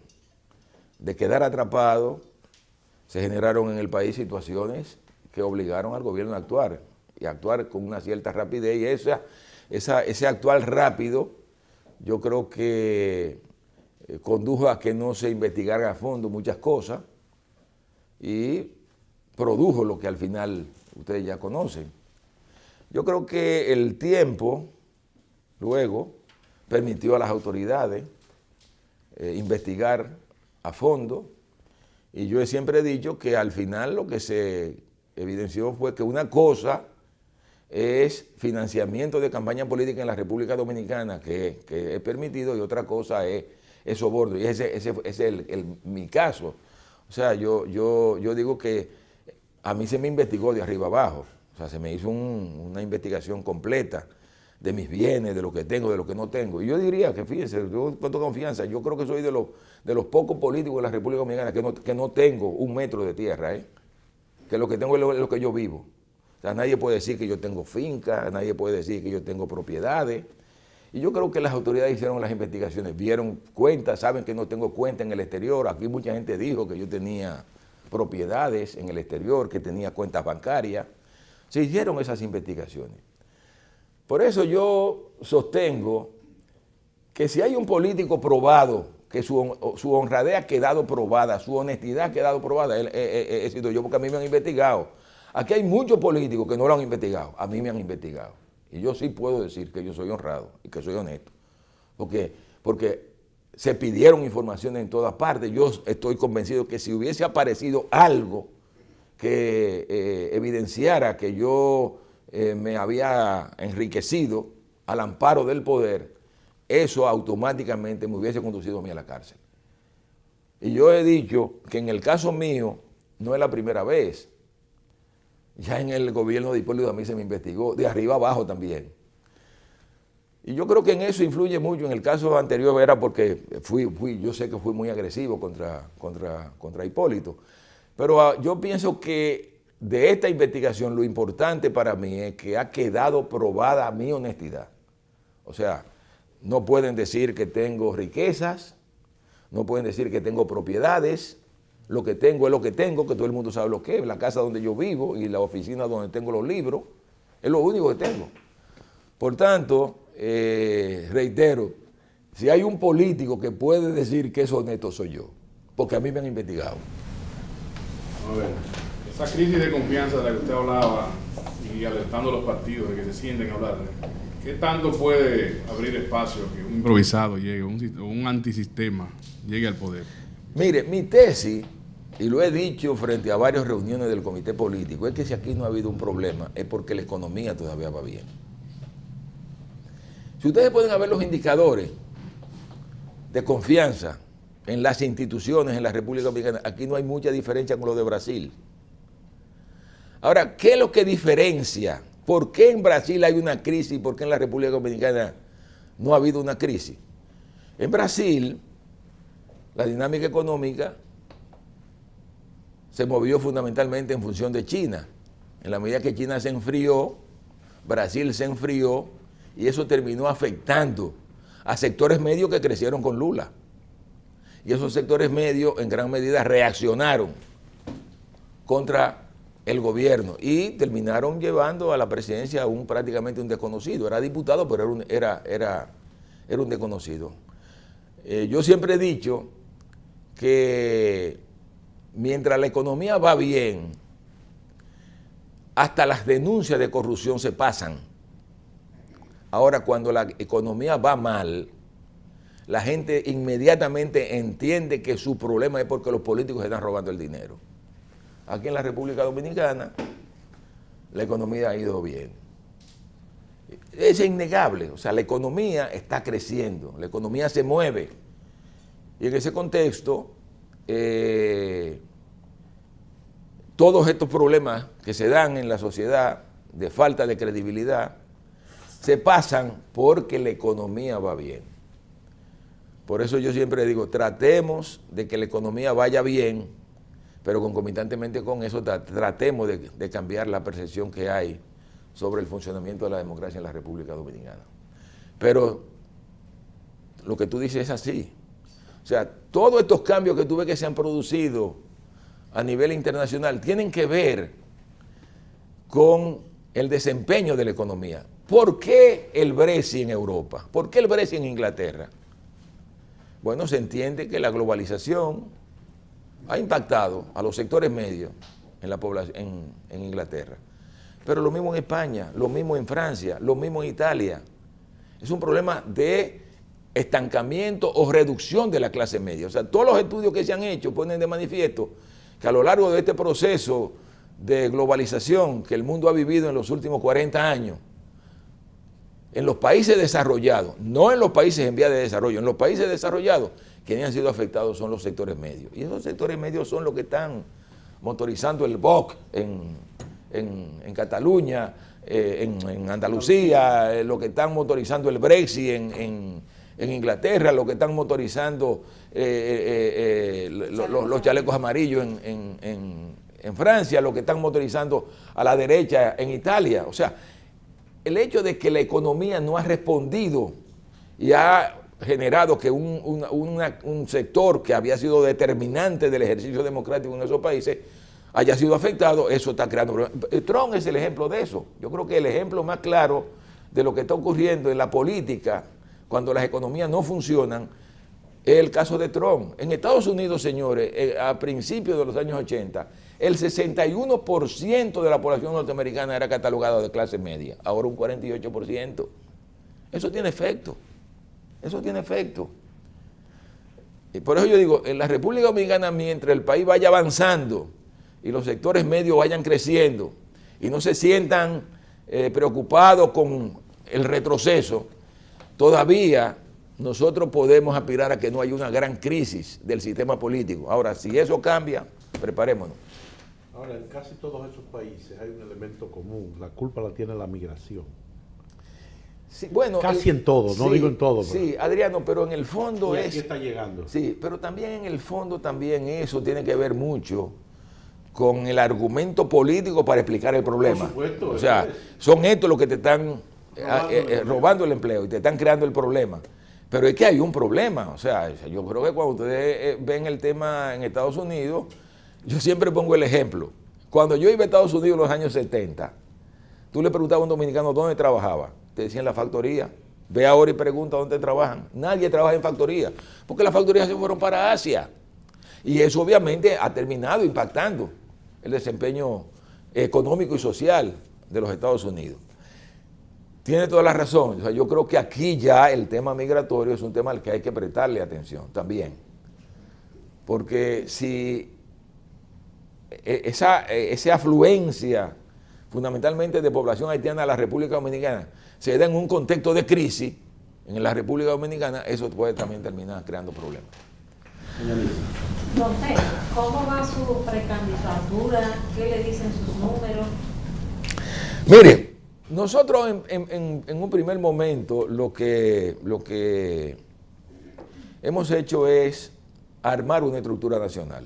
quedar atrapado se generaron en el país situaciones que obligaron al gobierno a actuar y a actuar con una cierta rapidez, y ese actuar rápido yo creo que condujo a que no se investigaran a fondo muchas cosas y produjo lo que al final ustedes ya conocen. Yo creo que el tiempo luego permitió a las autoridades investigar a fondo, y yo siempre he dicho que al final lo que se evidenció fue que una cosa es financiamiento de campaña política en la República Dominicana, que es permitido, y otra cosa es soborno, y ese es mi caso. O sea, yo digo que a mí se me investigó de arriba abajo, o sea, se me hizo una investigación completa de mis bienes, de lo que tengo, de lo que no tengo. Y yo diría que, fíjense, yo cuento confianza, yo creo que soy de los pocos políticos de la República Dominicana que no tengo un metro de tierra, que lo que tengo es lo que yo vivo. O sea, nadie puede decir que yo tengo finca, nadie puede decir que yo tengo propiedades. Y yo creo que las autoridades hicieron las investigaciones, vieron cuentas, saben que no tengo cuenta en el exterior. Aquí mucha gente dijo que yo tenía propiedades en el exterior, que tenía cuentas bancarias. Se hicieron esas investigaciones. Por eso yo sostengo que si hay un político probado, que su honradez ha quedado probada, su honestidad ha quedado probada, he sido yo, porque a mí me han investigado. Aquí hay muchos políticos que no lo han investigado, a mí me han investigado. Y yo sí puedo decir que yo soy honrado y que soy honesto. Porque se pidieron informaciones en todas partes. Yo estoy convencido que si hubiese aparecido algo que evidenciara que yo me había enriquecido al amparo del poder, eso automáticamente me hubiese conducido a mí a la cárcel. Y yo he dicho que en el caso mío no es la primera vez. Ya en el gobierno de Hipólito a mí se me investigó, de arriba abajo también. Y yo creo que en eso influye mucho. En el caso anterior era porque yo sé que fui muy agresivo contra Hipólito. Pero yo pienso que de esta investigación lo importante para mí es que ha quedado probada mi honestidad. O sea, no pueden decir que tengo riquezas, no pueden decir que tengo propiedades. Lo que tengo es lo que tengo, que todo el mundo sabe lo que es, la casa donde yo vivo y la oficina donde tengo los libros, es lo único que tengo. Por tanto, reitero, si hay un político que puede decir que es honesto, soy yo, porque a mí me han investigado. A ver, esa crisis de confianza de la que usted hablaba y alertando a los partidos de que se sienten a hablar, ¿qué tanto puede abrir espacio que un improvisado llegue, un antisistema llegue al poder? Mire, mi tesis, y lo he dicho frente a varias reuniones del comité político, es que si aquí no ha habido un problema es porque la economía todavía va bien. Si ustedes pueden ver los indicadores de confianza en las instituciones en la República Dominicana, aquí no hay mucha diferencia con lo de Brasil. Ahora, ¿qué es lo que diferencia? ¿Por qué en Brasil hay una crisis y por qué en la República Dominicana no ha habido una crisis? En Brasil, la dinámica económica se movió fundamentalmente en función de China. En la medida que China se enfrió, Brasil se enfrió, y eso terminó afectando a sectores medios que crecieron con Lula. Y esos sectores medios en gran medida reaccionaron contra el gobierno y terminaron llevando a la presidencia a prácticamente un desconocido. Era diputado, pero era un desconocido. Yo siempre he dicho que mientras la economía va bien, hasta las denuncias de corrupción se pasan. Ahora, cuando la economía va mal, la gente inmediatamente entiende que su problema es porque los políticos están robando el dinero. Aquí en la República Dominicana, la economía ha ido bien. Es innegable, o sea, la economía está creciendo, la economía se mueve. Y en ese contexto, todos estos problemas que se dan en la sociedad de falta de credibilidad se pasan porque la economía va bien. Por eso yo siempre digo, tratemos de que la economía vaya bien, pero concomitantemente con eso tratemos de cambiar la percepción que hay sobre el funcionamiento de la democracia en la República Dominicana. Pero lo que tú dices es así. O sea, todos estos cambios que tú ves que se han producido a nivel internacional tienen que ver con el desempeño de la economía. ¿Por qué el Brexit en Europa? ¿Por qué el Brexit en Inglaterra? Bueno, se entiende que la globalización ha impactado a los sectores medios en la población en Inglaterra. Pero lo mismo en España, lo mismo en Francia, lo mismo en Italia. Es un problema de estancamiento o reducción de la clase media. O sea, todos los estudios que se han hecho ponen de manifiesto que a lo largo de este proceso de globalización que el mundo ha vivido en los últimos 40 años, en los países desarrollados, no en los países en vía de desarrollo, en los países desarrollados, quienes han sido afectados son los sectores medios. Y esos sectores medios son los que están motorizando el VOC en Cataluña, en Andalucía, los que están motorizando el Brexit en Inglaterra, los que están motorizando los chalecos amarillos en Francia, los que están motorizando a la derecha en Italia. O sea, el hecho de que la economía no ha respondido y ha generado que un sector que había sido determinante del ejercicio democrático en esos países haya sido afectado, eso está creando problemas. Trump es el ejemplo de eso. Yo creo que el ejemplo más claro de lo que está ocurriendo en la política cuando las economías no funcionan es el caso de Trump. En Estados Unidos, señores, a principios de los años 80, el 61% de la población norteamericana era catalogada de clase media, ahora un 48%. Eso tiene efecto. Eso tiene efecto. Y por eso yo digo, en la República Dominicana, mientras el país vaya avanzando y los sectores medios vayan creciendo y no se sientan preocupados con el retroceso, todavía nosotros podemos aspirar a que no haya una gran crisis del sistema político. Ahora, si eso cambia, preparémonos. Ahora, en casi todos esos países hay un elemento común, la culpa la tiene la migración. Sí, bueno, casi en todo, no digo en todo. Pero, sí, Adriano, pero en el fondo y aquí está llegando. Sí, pero también en el fondo también eso tiene que ver mucho con el argumento político para explicar el problema. Por supuesto. O sea, son estos los que te están robando el empleo y te están creando el problema. Pero es que hay un problema. O sea, yo creo que cuando ustedes ven el tema en Estados Unidos, yo siempre pongo el ejemplo. Cuando yo iba a Estados Unidos en los años 70, tú le preguntabas a un dominicano dónde trabajaba. Te decían en la factoría. Ve ahora y pregunta dónde trabajan. Nadie trabaja en factoría, porque las factorías se fueron para Asia. Y eso obviamente ha terminado impactando el desempeño económico y social de los Estados Unidos. Tiene toda la razón. O sea, yo creo que aquí ya el tema migratorio es un tema al que hay que prestarle atención también. Porque si esa afluencia fundamentalmente de población haitiana a la República Dominicana se da en un contexto de crisis en la República Dominicana, eso puede también terminar creando problemas. No sé, ¿cómo va su precandidatura? ¿Qué le dicen sus números? Mire, nosotros en un primer momento lo que hemos hecho es armar una estructura nacional.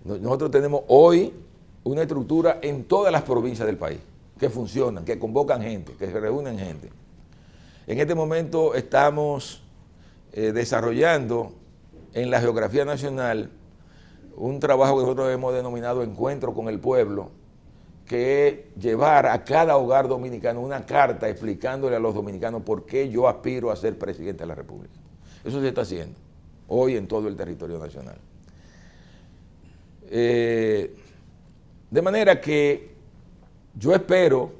Nosotros tenemos hoy una estructura en todas las provincias del país, que funcionan, que convocan gente, que se reúnen gente. En este momento estamos desarrollando en la geografía nacional un trabajo que nosotros hemos denominado Encuentro con el Pueblo, que es llevar a cada hogar dominicano una carta explicándole a los dominicanos por qué yo aspiro a ser presidente de la República. Eso se está haciendo hoy en todo el territorio nacional. De manera que yo espero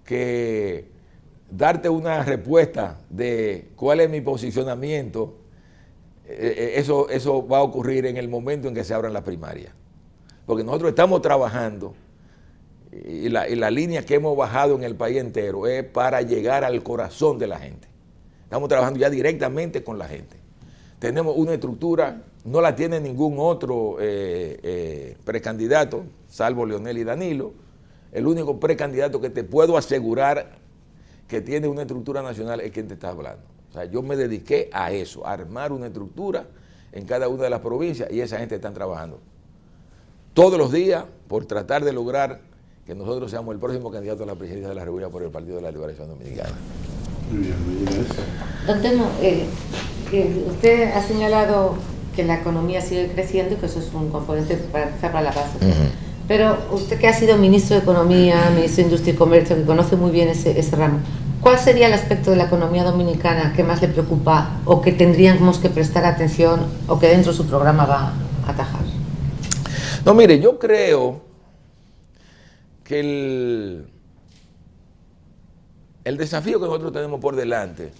que darte una respuesta de cuál es mi posicionamiento, eso va a ocurrir en el momento en que se abran las primarias. Porque nosotros estamos trabajando y la línea que hemos bajado en el país entero es para llegar al corazón de la gente. Estamos trabajando ya directamente con la gente. Tenemos una estructura, no la tiene ningún otro precandidato, salvo Leonel y Danilo. El único precandidato que te puedo asegurar que tiene una estructura nacional es quien te está hablando. O sea, yo me dediqué a eso, a armar una estructura en cada una de las provincias y esa gente está trabajando todos los días por tratar de lograr que nosotros seamos el próximo candidato a la presidencia de la República por el Partido de la Liberación Dominicana. Muy bien, muy bien. Don Telmo, usted ha señalado que la economía sigue creciendo y que eso es un componente para empezar para la base. Pero usted, que ha sido ministro de Economía, ministro de Industria y Comercio, que conoce muy bien ese ramo, ¿cuál sería el aspecto de la economía dominicana que más le preocupa o que tendríamos que prestar atención o que dentro de su programa va a atajar? No, mire, yo creo que el desafío que nosotros tenemos por delante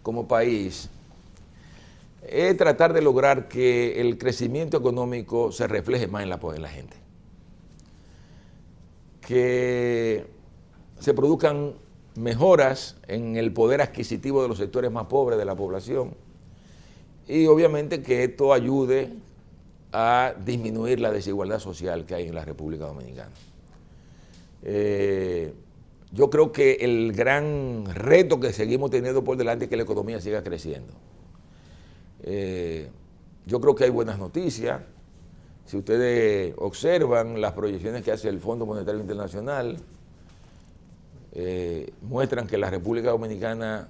como país es tratar de lograr que el crecimiento económico se refleje más en la gente. Que se produzcan mejoras en el poder adquisitivo de los sectores más pobres de la población y obviamente que esto ayude a disminuir la desigualdad social que hay en la República Dominicana. Yo creo que el gran reto que seguimos teniendo por delante es que la economía siga creciendo. Yo creo que hay buenas noticias. Si ustedes observan las proyecciones que hace el Fondo Monetario Internacional, muestran que la República Dominicana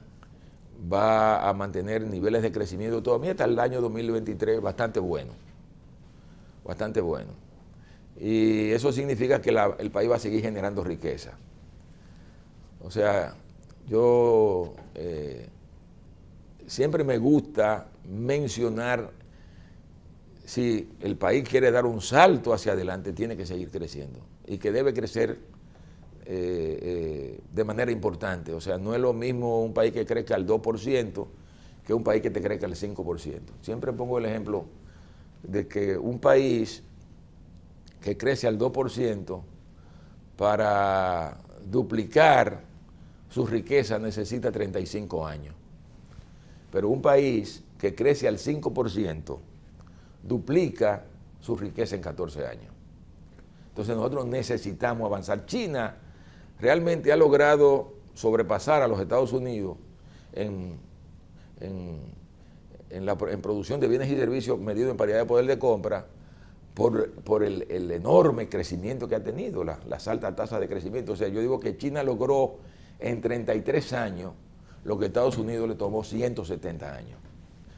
va a mantener niveles de crecimiento todavía hasta el año 2023 bastante buenos. Bastante bueno. Y eso significa que el país va a seguir generando riqueza. O sea, yo siempre me gusta mencionar, si el país quiere dar un salto hacia adelante, tiene que seguir creciendo y que debe crecer de manera importante. O sea, no es lo mismo un país que crezca al 2% que un país que te crezca al 5%. Siempre pongo el ejemplo de que un país que crece al 2% para duplicar su riqueza necesita 35 años. Pero un país que crece al 5% duplica su riqueza en 14 años. Entonces nosotros necesitamos avanzar. China realmente ha logrado sobrepasar a los Estados Unidos en producción de bienes y servicios medido en paridad de poder de compra por el enorme crecimiento que ha tenido, las altas tasas de crecimiento. O sea, yo digo que China logró en 33 años lo que Estados Unidos le tomó 170 años.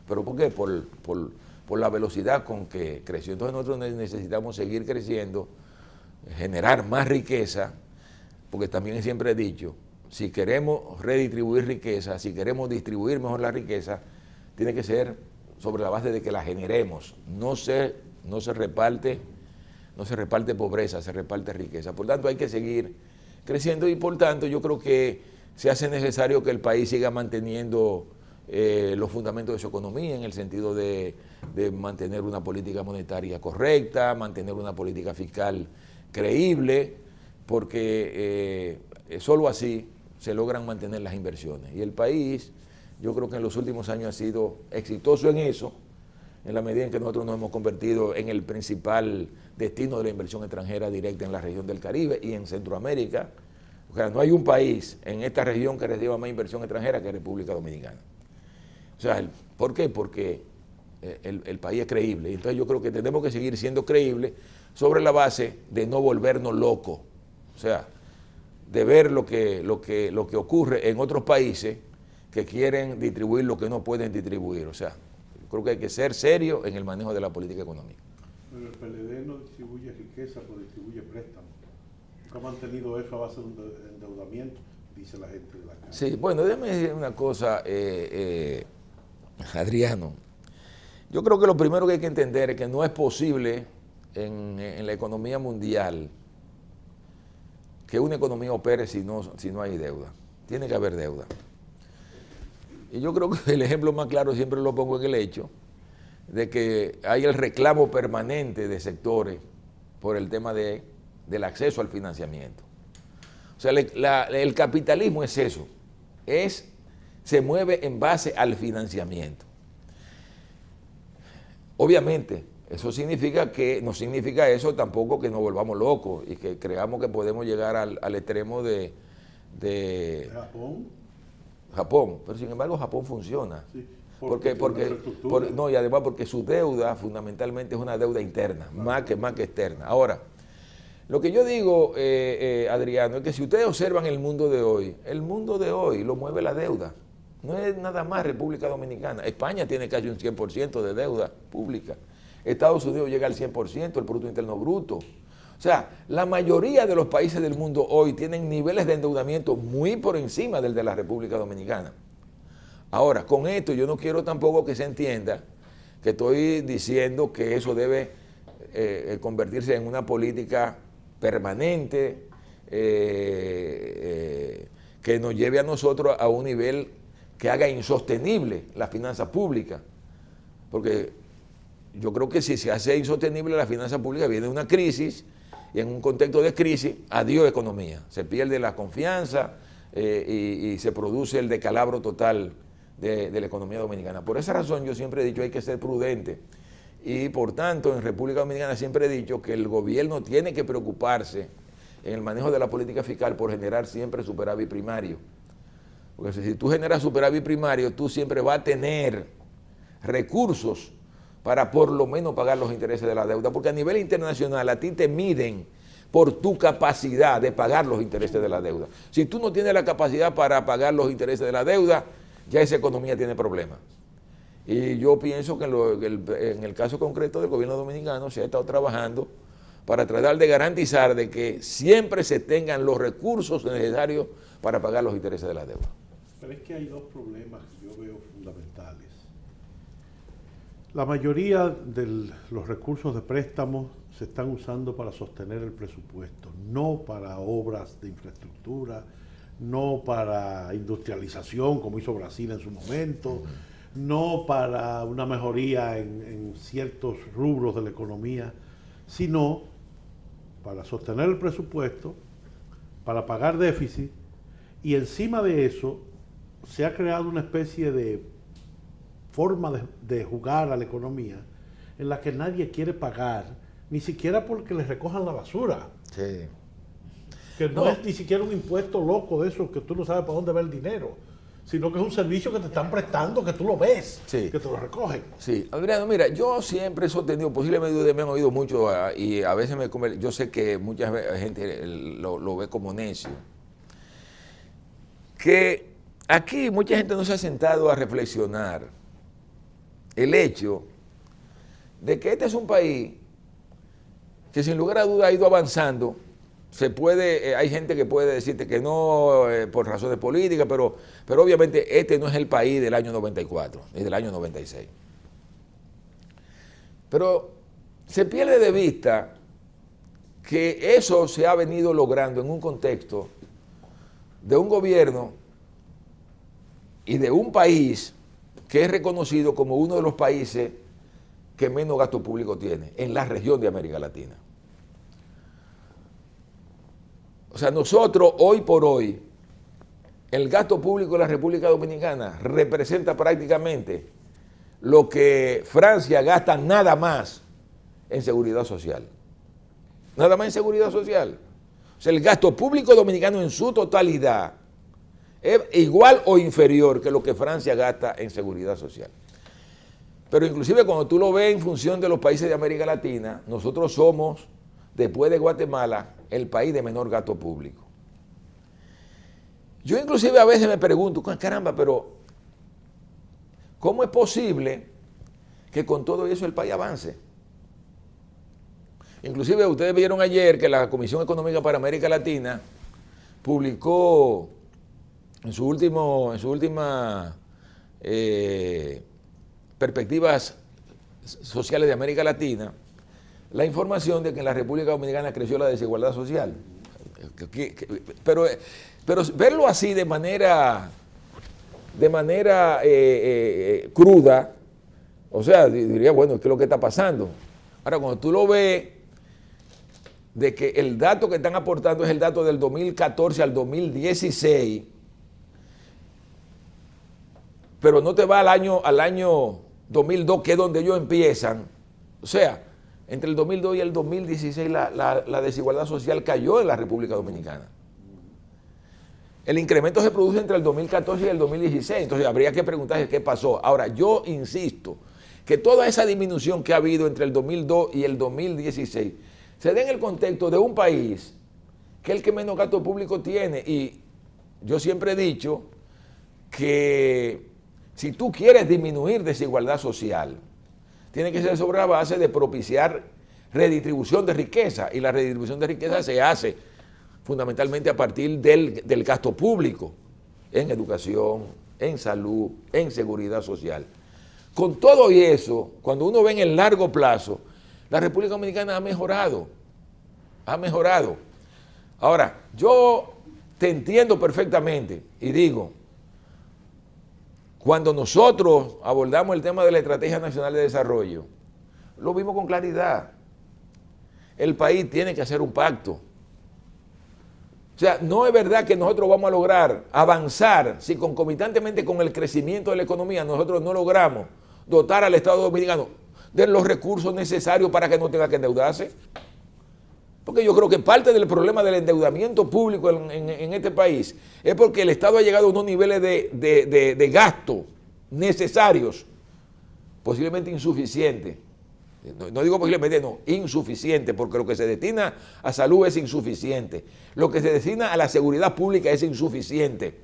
¿Pero por qué? Por la velocidad con que creció. Entonces nosotros necesitamos seguir creciendo, generar más riqueza, porque también siempre he dicho, si queremos redistribuir riqueza, si queremos distribuir mejor la riqueza, tiene que ser sobre la base de que la generemos. No se reparte pobreza, se reparte riqueza. Por tanto, hay que seguir creciendo y por tanto yo creo que se hace necesario que el país siga manteniendo los fundamentos de su economía en el sentido de mantener una política monetaria correcta, mantener una política fiscal creíble, porque solo así se logran mantener las inversiones. Y el país, yo creo que en los últimos años ha sido exitoso en eso, en la medida en que nosotros nos hemos convertido en el principal destino de la inversión extranjera directa en la región del Caribe y en Centroamérica. O sea, no hay un país en esta región que reciba más inversión extranjera que República Dominicana. O sea, ¿por qué? Porque el país es creíble. Entonces yo creo que tenemos que seguir siendo creíbles sobre la base de no volvernos locos. O sea, de ver lo que ocurre en otros países que quieren distribuir lo que no pueden distribuir. O sea, yo creo que hay que ser serio en el manejo de la política económica. Pero el PLD no distribuye riqueza, pero distribuye préstamos. ¿Nunca ha mantenido eso a base de un endeudamiento? Dice la gente de la calle. Sí, bueno, déjame decir una cosa, Adriano. Yo creo que lo primero que hay que entender es que no es posible en la economía mundial que una economía opere si no hay deuda. Tiene que haber deuda. Y yo creo que el ejemplo más claro siempre lo pongo en el hecho de que hay el reclamo permanente de sectores por el tema del acceso al financiamiento. O sea, el capitalismo es eso, se mueve en base al financiamiento. Obviamente, eso significa que, no significa eso tampoco que nos volvamos locos y que creamos que podemos llegar al extremo de Japón Japón, pero sin embargo Japón funciona. Sí, Porque, no, y además porque su deuda fundamentalmente es una deuda interna, más que externa. Ahora, lo que yo digo, Adriano, es que si ustedes observan el mundo de hoy lo mueve la deuda. No es nada más República Dominicana. España tiene casi un 100% de deuda pública. Estados Unidos llega al 100% del Producto Interno Bruto. O sea, la mayoría de los países del mundo hoy tienen niveles de endeudamiento muy por encima del de la República Dominicana. Ahora, con esto yo no quiero tampoco que se entienda que estoy diciendo que eso debe convertirse en una política permanente que nos lleve a nosotros a un nivel que haga insostenible la finanza pública. Porque yo creo que si se hace insostenible la finanza pública viene una crisis y en un contexto de crisis, adiós economía. Se pierde la confianza y se produce el descalabro total de la economía dominicana. Por esa razón yo siempre he dicho hay que ser prudente y por tanto en República Dominicana siempre he dicho que el gobierno tiene que preocuparse en el manejo de la política fiscal por generar siempre superávit primario. Porque si tú generas superávit primario, tú siempre vas a tener recursos para por lo menos pagar los intereses de la deuda, porque a nivel internacional a ti te miden por tu capacidad de pagar los intereses de la deuda. Si tú no tienes la capacidad para pagar los intereses de la deuda, ya esa economía tiene problemas. Y yo pienso que en el caso concreto del gobierno dominicano se ha estado trabajando para tratar de garantizar de que siempre se tengan los recursos necesarios para pagar los intereses de la deuda. Pero es que hay dos problemas que yo veo fundamentales. La mayoría de los recursos de préstamo se están usando para sostener el presupuesto, no para obras de infraestructura, no para industrialización como hizo Brasil en su momento, no para una mejoría en ciertos rubros de la economía, sino para sostener el presupuesto, para pagar déficit, y encima de eso se ha creado una especie de forma de jugar a la economía en la que nadie quiere pagar, ni siquiera porque les recojan la basura. Sí. Que no es ni siquiera un impuesto loco de eso que tú no sabes para dónde va el dinero, sino que es un servicio que te están prestando, que tú lo ves, sí, que te lo recogen. Sí, Adriano, mira, yo siempre he sostenido, posiblemente me han oído mucho y a veces yo sé que mucha gente lo ve como necio, que aquí mucha gente no se ha sentado a reflexionar el hecho de que este es un país que sin lugar a duda ha ido avanzando. Hay gente que puede decirte que no por razones políticas, pero obviamente este no es el país del año 94, es del año 96. Pero se pierde de vista que eso se ha venido logrando en un contexto de un gobierno y de un país que es reconocido como uno de los países que menos gasto público tiene en la región de América Latina. O sea, nosotros hoy por hoy, el gasto público de la República Dominicana representa prácticamente lo que Francia gasta nada más en seguridad social. Nada más en seguridad social. O sea, el gasto público dominicano en su totalidad es igual o inferior que lo que Francia gasta en seguridad social. Pero inclusive cuando tú lo ves en función de los países de América Latina, nosotros somos, después de Guatemala, el país de menor gasto público. Yo inclusive a veces me pregunto, caramba, pero ¿cómo es posible que con todo eso el país avance? Inclusive ustedes vieron ayer que la Comisión Económica para América Latina publicó en su última perspectivas sociales de América Latina la información de que en la República Dominicana creció la desigualdad social. Pero verlo así de manera cruda, o sea, diría, bueno, ¿qué es lo que está pasando? Ahora, cuando tú lo ves, de que el dato que están aportando es el dato del 2014 al 2016, pero no te va al año 2002, que es donde ellos empiezan. O sea, entre el 2002 y el 2016 la desigualdad social cayó en la República Dominicana. El incremento se produce entre el 2014 y el 2016, entonces habría que preguntarse qué pasó. Ahora, yo insisto que toda esa disminución que ha habido entre el 2002 y el 2016 se da en el contexto de un país que es el que menos gasto público tiene. Y yo siempre he dicho que si tú quieres disminuir desigualdad social, tiene que ser sobre la base de propiciar redistribución de riqueza, y la redistribución de riqueza se hace fundamentalmente a partir del gasto público en educación, en salud, en seguridad social. Con todo y eso, cuando uno ve en el largo plazo, la República Dominicana ha mejorado. Ahora, yo te entiendo perfectamente y digo, cuando nosotros abordamos el tema de la Estrategia Nacional de Desarrollo, lo vimos con claridad. El país tiene que hacer un pacto. O sea, no es verdad que nosotros vamos a lograr avanzar si concomitantemente con el crecimiento de la economía nosotros no logramos dotar al Estado Dominicano de los recursos necesarios para que no tenga que endeudarse. Porque yo creo que parte del problema del endeudamiento público en este país es porque el Estado ha llegado a unos niveles de gasto necesarios, posiblemente insuficientes. No digo posiblemente, no, insuficiente, porque lo que se destina a salud es insuficiente. Lo que se destina a la seguridad pública es insuficiente.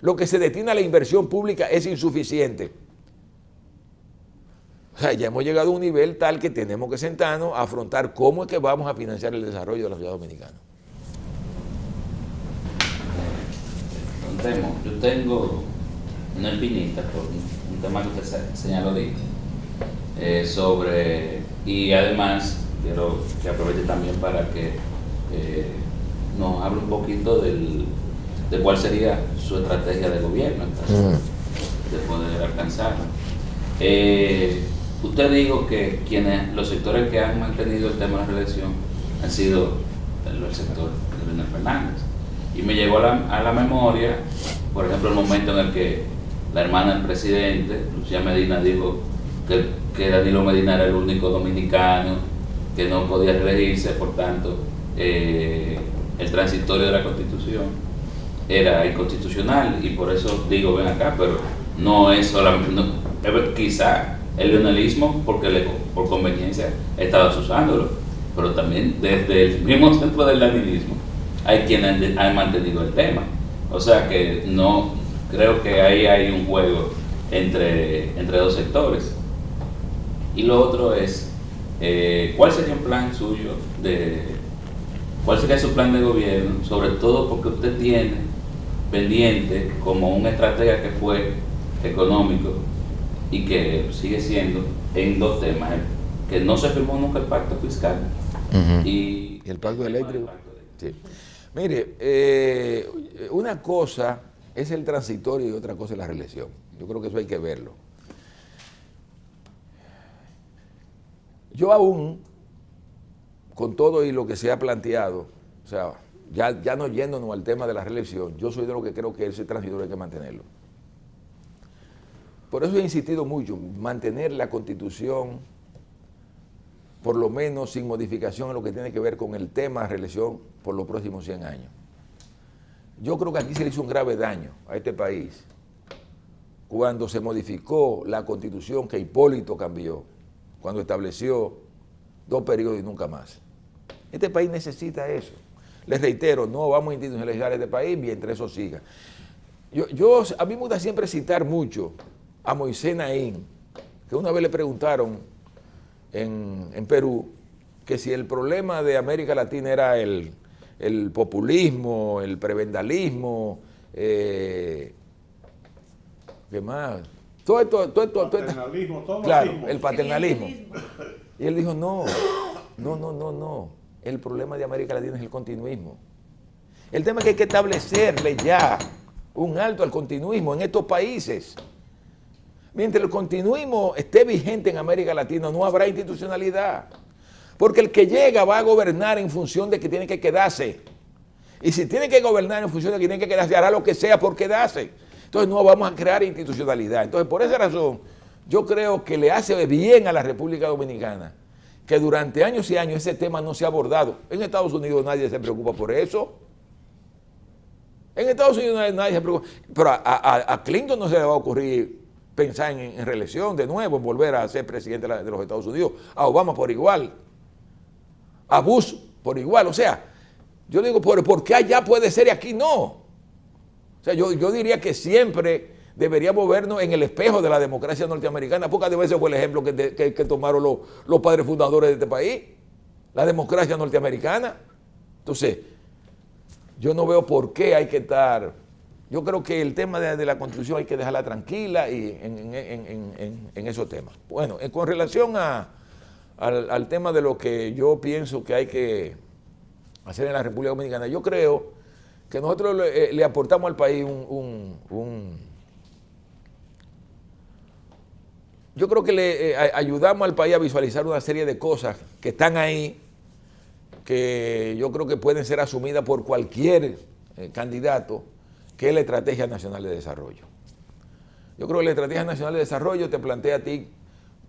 Lo que se destina a la inversión pública es insuficiente. O sea, ya hemos llegado a un nivel tal que tenemos que sentarnos a afrontar cómo es que vamos a financiar el desarrollo de la ciudad dominicana. Yo tengo una espinita por un tema que usted señaló ahorita, sobre, y además quiero que aproveche también para que nos hable un poquito de cuál sería su estrategia de gobierno en caso de poder alcanzarlo. Usted dijo que los sectores que han mantenido el tema de la reelección han sido el sector de Leonel Fernández. Y me llegó a la memoria, por ejemplo, el momento en el que la hermana del presidente, Lucía Medina, dijo que Danilo Medina era el único dominicano que no podía reelegirse, por tanto, el transitorio de la Constitución era inconstitucional, y por eso digo, ven acá, pero no es solamente, quizá el leonelismo, porque por conveniencia estaba usándolo, pero también desde el mismo centro del leninismo hay quienes han mantenido el tema. O sea que no creo que ahí hay un juego entre dos sectores. Y lo otro es, ¿cuál sería un plan suyo cuál sería su plan de gobierno? Sobre todo porque usted tiene pendiente como un estratega que fue económico y que sigue siendo en dos temas, que no se firmó nunca el pacto fiscal y el pacto eléctrico. Sí. Mire, una cosa es el transitorio y otra cosa es la reelección. Yo creo que eso hay que verlo. Yo aún, con todo y lo que se ha planteado, o sea, ya no yéndonos al tema de la reelección, yo soy de lo que creo que ese transitorio hay que mantenerlo. Por eso he insistido mucho, mantener la Constitución, por lo menos sin modificación en lo que tiene que ver con el tema de reelección por los próximos 100 años. Yo creo que aquí se le hizo un grave daño a este país cuando se modificó la Constitución que Hipólito cambió, cuando estableció 2 periodos y nunca más. Este país necesita eso. Les reitero, no vamos a institucionalizar este país mientras eso siga. A mí me gusta siempre citar mucho a Moisés Naín, que una vez le preguntaron en Perú que si el problema de América Latina era el populismo, el prebendalismo, ¿qué más? Todo esto, paternalismo, todo claro, racismo. el paternalismo. Y él dijo, no. El problema de América Latina es el continuismo. El tema es que hay que establecerle ya un alto al continuismo en estos países. Mientras el continuismo esté vigente en América Latina, no habrá institucionalidad. Porque el que llega va a gobernar en función de que tiene que quedarse. Y si tiene que gobernar en función de que tiene que quedarse, hará lo que sea por quedarse. Entonces no vamos a crear institucionalidad. Entonces, por esa razón, yo creo que le hace bien a la República Dominicana que durante años y años ese tema no se ha abordado. En Estados Unidos nadie se preocupa por eso. En Estados Unidos nadie se preocupa. Pero a Clinton no se le va a ocurrir pensar en reelección de nuevo, en volver a ser presidente de los Estados Unidos. A Obama por igual. A Bush por igual. O sea, yo digo, ¿por qué allá puede ser y aquí no? O sea, yo diría que siempre deberíamos vernos en el espejo de la democracia norteamericana. Pocas veces fue el ejemplo que tomaron los padres fundadores de este país. La democracia norteamericana. Entonces, yo no veo por qué hay que estar. Yo creo que el tema de la Constitución hay que dejarla tranquila y en esos temas. Bueno, con relación al tema de lo que yo pienso que hay que hacer en la República Dominicana, yo creo que nosotros le aportamos al país yo creo que le ayudamos al país a visualizar una serie de cosas que están ahí, que yo creo que pueden ser asumidas por cualquier candidato, que es la Estrategia Nacional de Desarrollo. Yo creo que la Estrategia Nacional de Desarrollo te plantea a ti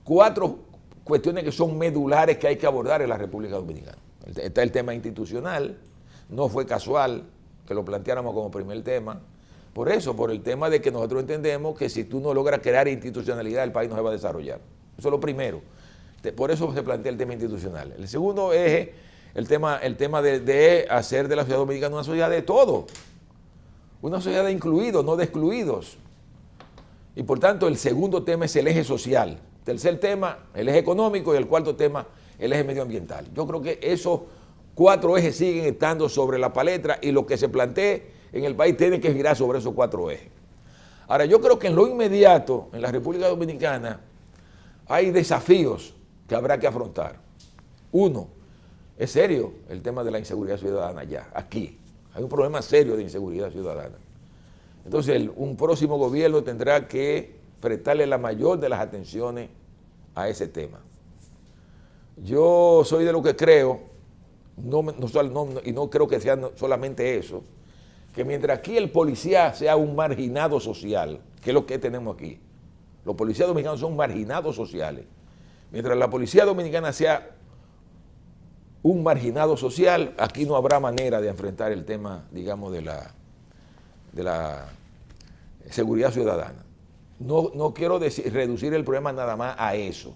4 cuestiones que son medulares que hay que abordar en la República Dominicana. Está el tema institucional, no fue casual que lo planteáramos como primer tema. Por eso, por el tema de que nosotros entendemos que si tú no logras crear institucionalidad, el país no se va a desarrollar. Eso es lo primero. Por eso se plantea el tema institucional. El segundo eje, el tema de hacer de la sociedad dominicana una sociedad de todo. Una sociedad de incluidos, no de excluidos. Y por tanto, el segundo tema es el eje social. Tercer tema, el eje económico. Y el cuarto tema, el eje medioambiental. Yo creo que esos 4 ejes siguen estando sobre la palestra y lo que se plantee en el país tiene que girar sobre esos 4 ejes. Ahora, yo creo que en lo inmediato, en la República Dominicana, hay desafíos que habrá que afrontar. Uno, es serio el tema de la inseguridad ciudadana ya, aquí. Hay un problema serio de inseguridad ciudadana. Entonces, un próximo gobierno tendrá que prestarle la mayor de las atenciones a ese tema. Yo soy de lo que creo, y no creo que sea solamente eso, que mientras aquí el policía sea un marginado social, que es lo que tenemos aquí, los policías dominicanos son marginados sociales, mientras la policía dominicana sea un marginado social, aquí no habrá manera de enfrentar el tema, digamos, de la seguridad ciudadana. No quiero reducir el problema nada más a eso,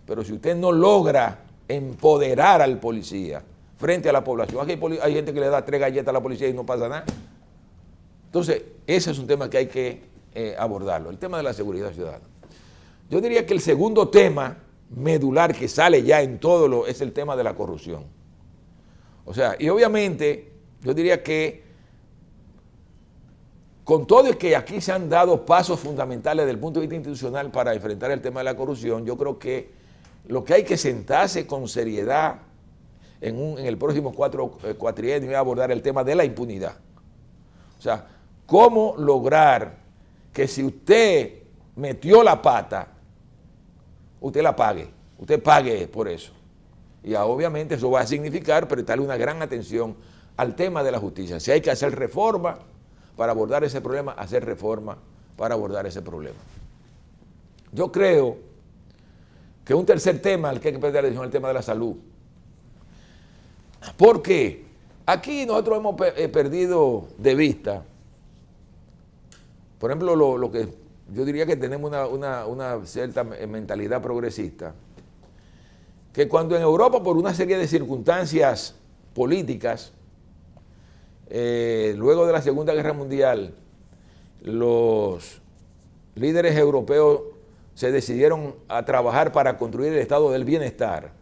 pero si usted no logra empoderar al policía frente a la población, aquí hay gente que le da 3 galletas a la policía y no pasa nada. Entonces, ese es un tema que hay que abordarlo, el tema de la seguridad ciudadana. Yo diría que el segundo tema medular que sale ya en todo es el tema de la corrupción. O sea, y obviamente yo diría que con todo y que aquí se han dado pasos fundamentales desde el punto de vista institucional para enfrentar el tema de la corrupción, yo creo que lo que hay que sentarse con seriedad en el próximo cuatrienio es abordar el tema de la impunidad. O sea, cómo lograr que si usted metió la pata, usted la pague, usted pague por eso. Y obviamente eso va a significar prestarle una gran atención al tema de la justicia. Si hay que hacer reforma para abordar ese problema, hacer reforma para abordar ese problema. Yo creo que un tercer tema al que hay que prestar atención es el tema de la salud. ¿Por qué? Aquí nosotros hemos perdido de vista, por ejemplo, lo que yo diría que tenemos una cierta mentalidad progresista, que cuando en Europa, por una serie de circunstancias políticas, luego de la Segunda Guerra Mundial, los líderes europeos se decidieron a trabajar para construir el estado del bienestar,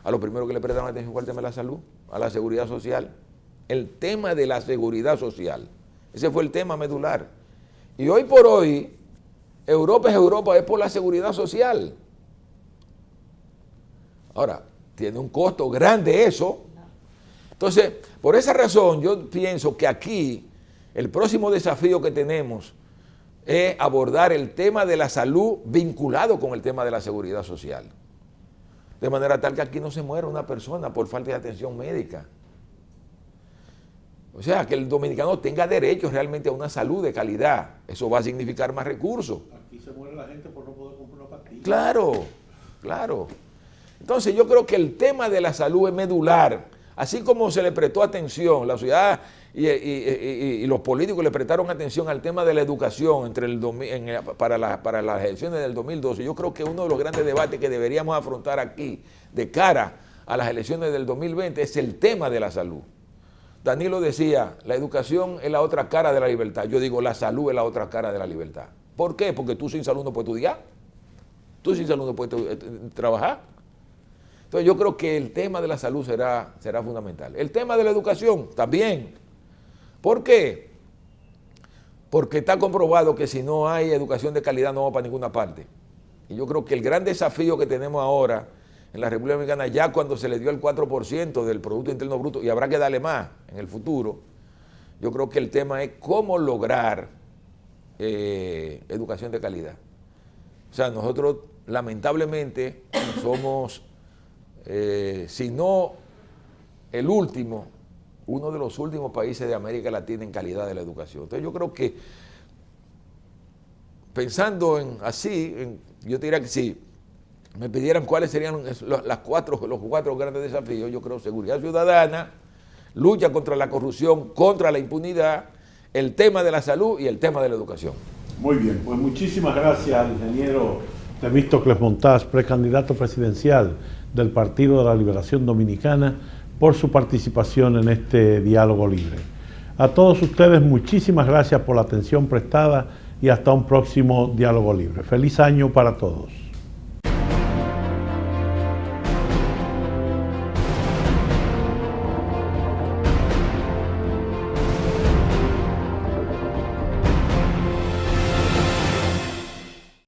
a lo primero que le prestaron atención fue el tema de la salud, a la seguridad social. El tema de la seguridad social, ese fue el tema medular. Y hoy por hoy, Europa es por la seguridad social. Ahora, tiene un costo grande eso. Entonces, por esa razón, yo pienso que aquí el próximo desafío que tenemos es abordar el tema de la salud vinculado con el tema de la seguridad social. De manera tal que aquí no se muera una persona por falta de atención médica. O sea, que el dominicano tenga derecho realmente a una salud de calidad. Eso va a significar más recursos. Aquí se muere la gente por no poder comprar una pastilla. Claro, claro. Entonces yo creo que el tema de la salud es medular. Así como se le prestó atención, la sociedad y los políticos le prestaron atención al tema de la educación para las elecciones del 2012. Yo creo que uno de los grandes debates que deberíamos afrontar aquí de cara a las elecciones del 2020 es el tema de la salud. Danilo decía, la educación es la otra cara de la libertad. Yo digo, la salud es la otra cara de la libertad. ¿Por qué? Porque tú sin salud no puedes estudiar. Tú sin salud no puedes trabajar. Entonces yo creo que el tema de la salud será fundamental. El tema de la educación también. ¿Por qué? Porque está comprobado que si no hay educación de calidad no vamos para ninguna parte. Y yo creo que el gran desafío que tenemos ahora en la República Dominicana, ya cuando se le dio el 4% del Producto Interno Bruto, y habrá que darle más en el futuro, yo creo que el tema es cómo lograr educación de calidad. O sea, nosotros lamentablemente somos, si no el último, uno de los últimos países de América Latina en calidad de la educación. Entonces yo creo que pensando yo te diría que si me pidieran cuáles serían los cuatro grandes desafíos, yo creo seguridad ciudadana, lucha contra la corrupción, contra la impunidad, el tema de la salud y el tema de la educación. Muy bien, pues muchísimas gracias al ingeniero Temístocles Montaz, precandidato presidencial del Partido de la Liberación Dominicana, por su participación en este diálogo libre. A todos ustedes, muchísimas gracias por la atención prestada y hasta un próximo diálogo libre. Feliz año para todos.